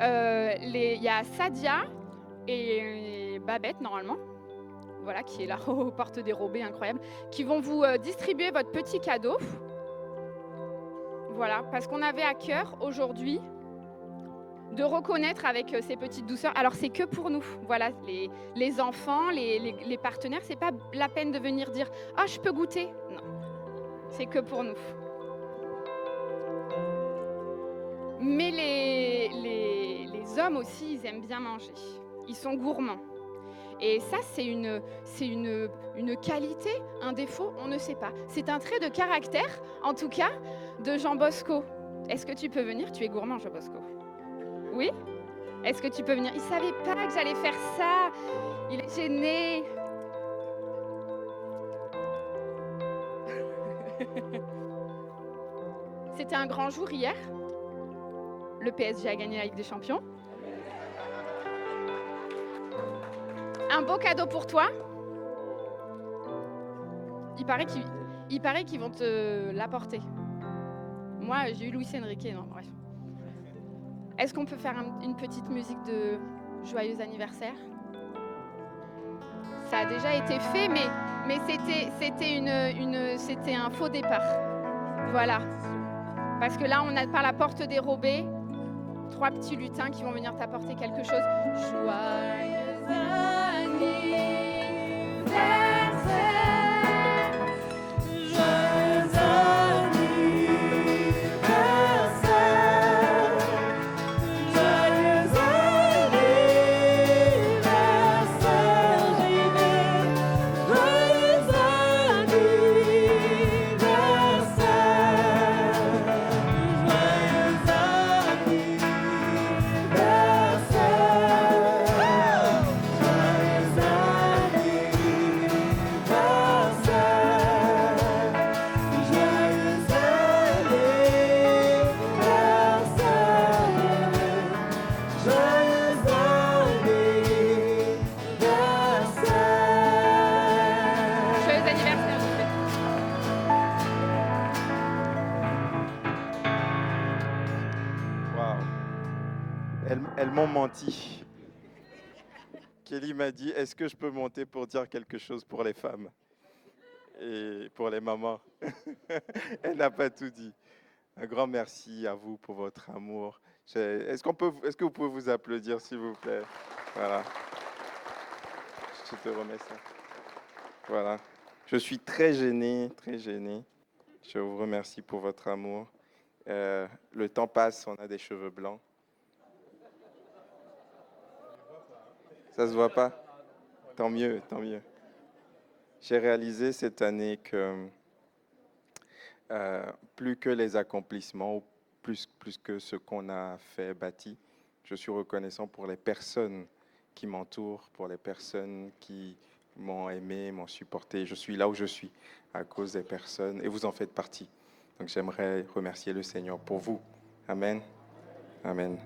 S4: Il y a Sadia et Babette, normalement, voilà, qui est là, porte dérobée, incroyable, qui vont vous distribuer votre petit cadeau. Voilà, parce qu'on avait à cœur aujourd'hui de reconnaître avec ces petites douceurs. Alors, c'est que pour nous. Voilà, les enfants, les partenaires, c'est pas la peine de venir dire « Ah, je peux goûter ». Non, c'est que pour nous. Mais les hommes aussi, ils aiment bien manger. Ils sont gourmands. Et ça, c'est une qualité, un défaut, on ne sait pas. C'est un trait de caractère, en tout cas, de Jean Bosco. Est-ce que tu peux venir? Tu es gourmand, Jean Bosco. Oui? Est-ce que tu peux venir? Il ne savait pas que j'allais faire ça. Il est gêné. C'était un grand jour hier. Le PSG a gagné la Ligue des Champions. Un beau cadeau pour toi. Il paraît qu'ils vont te l'apporter. Moi, j'ai eu Luis Enrique. Non, bref. Est-ce qu'on peut faire une petite musique de joyeux anniversaire? Ça a déjà été fait, mais c'était un faux départ. Voilà. Parce que là, on a par la porte dérobée 3 petits lutins qui vont venir t'apporter quelque chose. Joyeux anniversaire, joyeux anniversaire, joyeux anniversaire, joyeux anniversaire, je fais.
S2: Waouh. Elles m'ont menti. Ok.
S5: Kelly m'a dit, est-ce que je peux monter pour dire quelque chose pour les femmes et pour les mamans? Elle n'a pas tout dit. Un grand merci à vous pour votre amour. Est-ce que vous pouvez vous applaudir, s'il vous plaît? Voilà. Je te remets ça. Voilà. Je suis très gêné, très gêné. Je vous remercie pour votre amour. Le temps passe, on a des cheveux blancs. Ça se voit pas? Tant mieux, tant mieux. J'ai réalisé cette année que plus que les accomplissements, plus que ce qu'on a fait, bâti, je suis reconnaissant pour les personnes qui m'entourent, pour les personnes qui m'ont aimé, m'ont supporté. Je suis là où je suis à cause des personnes et vous en faites partie. Donc j'aimerais remercier le Seigneur pour vous. Amen. Amen.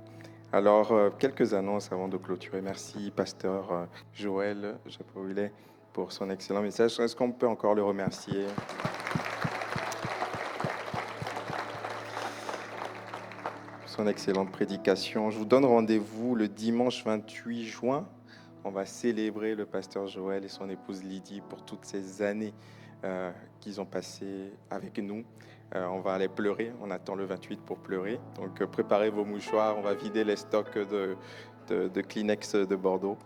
S5: Alors, quelques annonces avant de clôturer. Merci, pasteur Joël, je sais pas où il est, pour son excellent message. Est-ce qu'on peut encore le remercier? Son excellente prédication. Je vous donne rendez-vous le dimanche 28 juin. On va célébrer le pasteur Joël et son épouse Lydie pour toutes ces années qu'ils ont passées avec nous. On va aller pleurer, on attend le 28 pour pleurer. Donc préparez vos mouchoirs, on va vider les stocks de Kleenex de Bordeaux.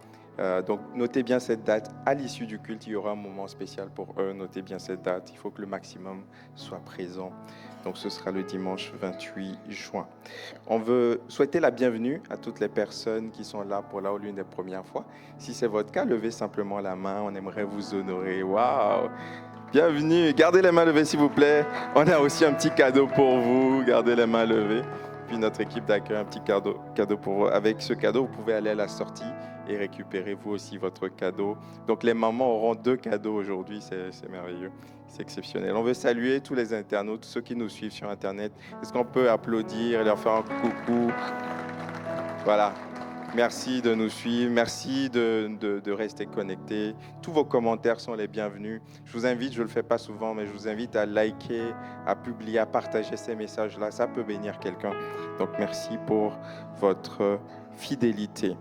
S5: Donc notez bien cette date. À l'issue du culte, il y aura un moment spécial pour eux. Notez bien cette date. Il faut que le maximum soit présent. Donc ce sera le dimanche 28 juin. On veut souhaiter la bienvenue à toutes les personnes qui sont là pour l'une des premières fois. Si c'est votre cas, levez simplement la main. On aimerait vous honorer. Waouh! Bienvenue. Gardez les mains levées, s'il vous plaît. On a aussi un petit cadeau pour vous. Gardez les mains levées. Puis notre équipe d'accueil a un petit cadeau pour vous. Avec ce cadeau, vous pouvez aller à la sortie et récupérer vous aussi votre cadeau. Donc les mamans auront 2 cadeaux aujourd'hui. C'est merveilleux. C'est exceptionnel. On veut saluer tous les internautes, tous ceux qui nous suivent sur Internet. Est-ce qu'on peut applaudir et leur faire un coucou? Voilà. Merci de nous suivre, merci de rester connectés. Tous vos commentaires sont les bienvenus. Je vous invite, je ne le fais pas souvent, mais je vous invite à liker, à publier, à partager ces messages-là. Ça peut bénir quelqu'un. Donc merci pour votre fidélité.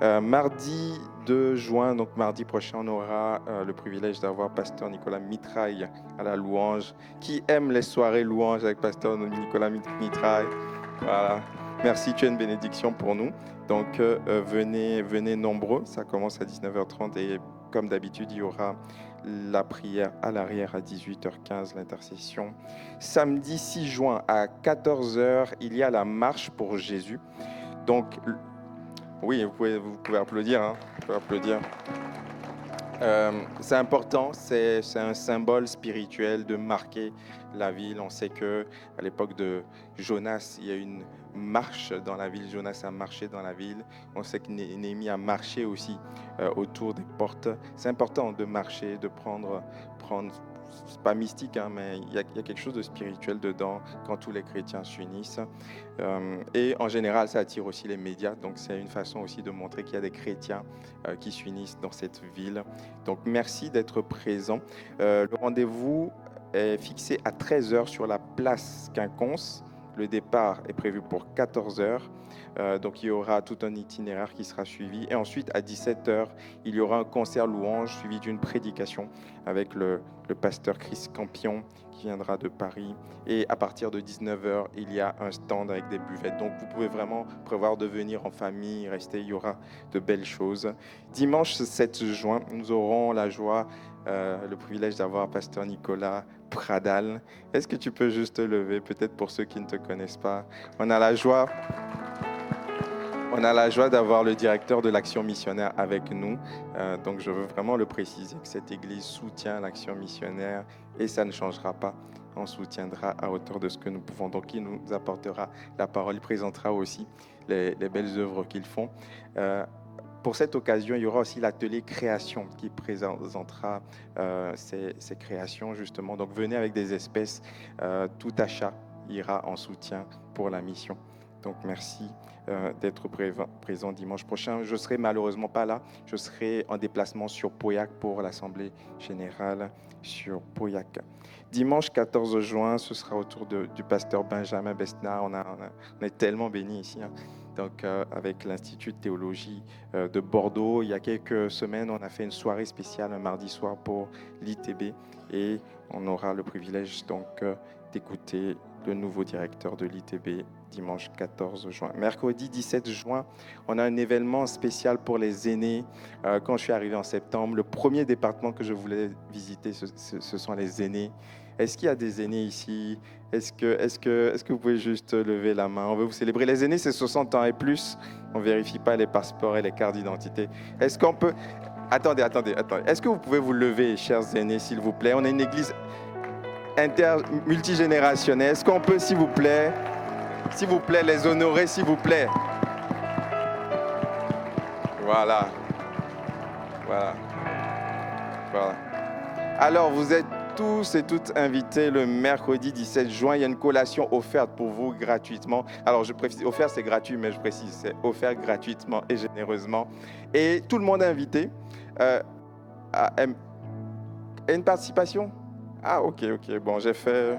S5: Mardi 2 juin, donc mardi prochain, on aura le privilège d'avoir pasteur Nicolas Mitraille à la louange. Qui aime les soirées louanges avec pasteur Nicolas Mitraille? Voilà. Merci, tu es une bénédiction pour nous. Donc, venez nombreux. Ça commence à 19h30 et comme d'habitude, il y aura la prière à l'arrière à 18h15, l'intercession. Samedi 6 juin à 14h, il y a la marche pour Jésus. Donc, oui, vous pouvez applaudir. Hein, vous pouvez applaudir. C'est important, c'est un symbole spirituel de marquer la ville. On sait que à l'époque de Jonas, il y a une marche dans la ville. Jonas a marché dans la ville. On sait que Néhémie a marché aussi autour des portes. C'est important de marcher, de prendre c'est pas mystique, hein, mais il y a quelque chose de spirituel dedans quand tous les chrétiens s'unissent. Et en général, ça attire aussi les médias. Donc, c'est une façon aussi de montrer qu'il y a des chrétiens qui s'unissent dans cette ville. Donc, merci d'être présent. Le rendez-vous est fixé à 13h sur la place Quinconce. Le départ est prévu pour 14h. Donc, il y aura tout un itinéraire qui sera suivi. Et ensuite, à 17h, il y aura un concert louange suivi d'une prédication avec le pasteur Chris Campion qui viendra de Paris. Et à partir de 19h, il y a un stand avec des buvettes. Donc, vous pouvez vraiment prévoir de venir en famille, rester. Il y aura de belles choses. Dimanche 7 juin, nous aurons la joie, le privilège d'avoir pasteur Nicolas Pradal. Est-ce que tu peux juste te lever, peut-être pour ceux qui ne te connaissent pas? On a la joie d'avoir le directeur de l'action missionnaire avec nous. Donc, je veux vraiment le préciser que cette église soutient l'action missionnaire et ça ne changera pas. On soutiendra à hauteur de ce que nous pouvons. Donc, il nous apportera la parole. Il présentera aussi les belles œuvres qu'ils font. Pour cette occasion, il y aura aussi l'atelier création qui présentera ces créations, justement. Donc, venez avec des espèces. Tout achat ira en soutien pour la mission. Donc, merci d'être présent dimanche prochain. Je ne serai malheureusement pas là. Je serai en déplacement sur Pauillac pour l'Assemblée générale sur Pauillac. Dimanche 14 juin, ce sera au tour du pasteur Benjamin Besnard. On est tellement bénis ici. Hein. donc, avec l'Institut de théologie de Bordeaux. Il y a quelques semaines, on a fait une soirée spéciale un mardi soir pour l'ITB et on aura le privilège donc d'écouter le nouveau directeur de l'ITB dimanche 14 juin. Mercredi 17 juin, on a un événement spécial pour les aînés. Quand je suis arrivé en septembre, le premier département que je voulais visiter, ce sont les aînés. Est-ce qu'il y a des aînés ici? Est-ce que vous pouvez juste lever la main? On veut vous célébrer. Les aînés, c'est 60 ans et plus. On ne vérifie pas les passeports et les cartes d'identité. Est-ce qu'on peut... Attendez. Est-ce que vous pouvez vous lever, chers aînés, s'il vous plaît? On est une église multigénérationnelle. Est-ce qu'on peut, s'il vous plaît, les honorer, s'il vous plaît? Voilà. Alors, vous êtes tous et toutes invités le mercredi 17 juin. Il y a une collation offerte pour vous gratuitement. Alors, je précise, offert, c'est gratuit, mais je précise, c'est offert gratuitement et généreusement. Et tout le monde est invité à une participation. Ah, ok. Bon, j'ai fait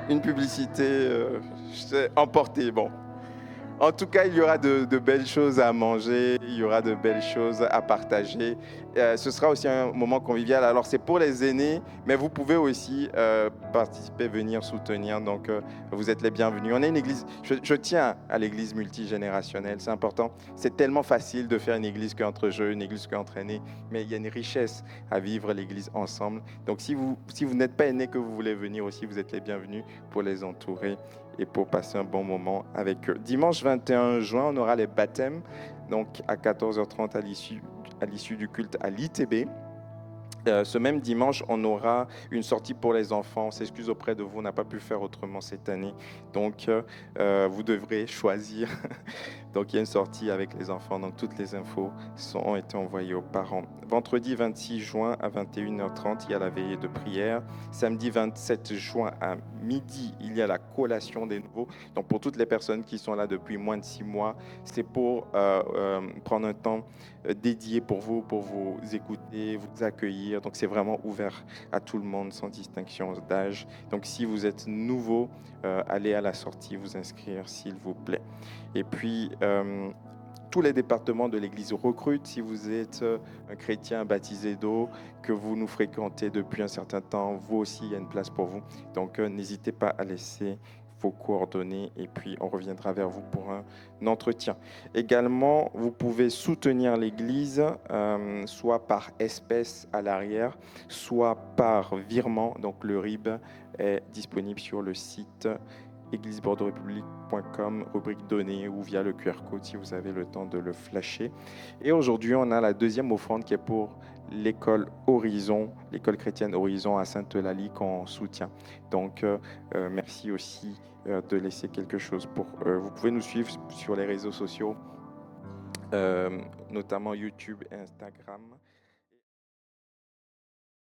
S5: une publicité, j'étais emporté. Bon. En tout cas, il y aura de belles choses à manger, il y aura de belles choses à partager. Ce sera aussi un moment convivial. Alors, c'est pour les aînés, mais vous pouvez aussi participer, venir soutenir. Donc, vous êtes les bienvenus. On est une église, je tiens à l'église multigénérationnelle, c'est important. C'est tellement facile de faire une église qu'entre jeunes, une église qu'entre aînés, mais il y a une richesse à vivre l'église ensemble. Donc, si vous n'êtes pas aînés, que vous voulez venir aussi, vous êtes les bienvenus pour les entourer et pour passer un bon moment avec eux. Dimanche 21 juin, on aura les baptêmes, donc à 14h30 à l'issue du culte à l'ITB. Ce même dimanche, on aura une sortie pour les enfants. On s'excuse auprès de vous, on n'a pas pu faire autrement cette année. Donc, vous devrez choisir. Donc, il y a une sortie avec les enfants. Donc, toutes les infos ont été envoyées aux parents. Vendredi 26 juin à 21h30, il y a la veillée de prière. Samedi 27 juin à midi, il y a la collation des nouveaux. Donc, pour toutes les personnes qui sont là depuis moins de 6 mois, c'est pour prendre un temps dédié pour vous écouter, vous accueillir. Donc, c'est vraiment ouvert à tout le monde sans distinction d'âge. Donc, si vous êtes nouveau, allez à la sortie vous inscrire, s'il vous plaît. Et puis, tous les départements de l'Église recrutent. Si vous êtes un chrétien baptisé d'eau, que vous nous fréquentez depuis un certain temps, vous aussi, il y a une place pour vous. Donc, n'hésitez pas à laisser vos coordonnées et puis on reviendra vers vous pour un entretien. Également, vous pouvez soutenir l'Église, soit par espèces à l'arrière, soit par virement. Donc, le RIB est disponible sur le site églisebordeauxrépublique.com, rubrique données ou via le QR code si vous avez le temps de le flasher. Et aujourd'hui, on a la deuxième offrande qui est pour l'école Horizon, l'école chrétienne Horizon à Sainte-Eulalie qu'on soutient. Donc, merci aussi de laisser quelque chose pour eux. Vous pouvez nous suivre sur les réseaux sociaux, notamment YouTube et Instagram.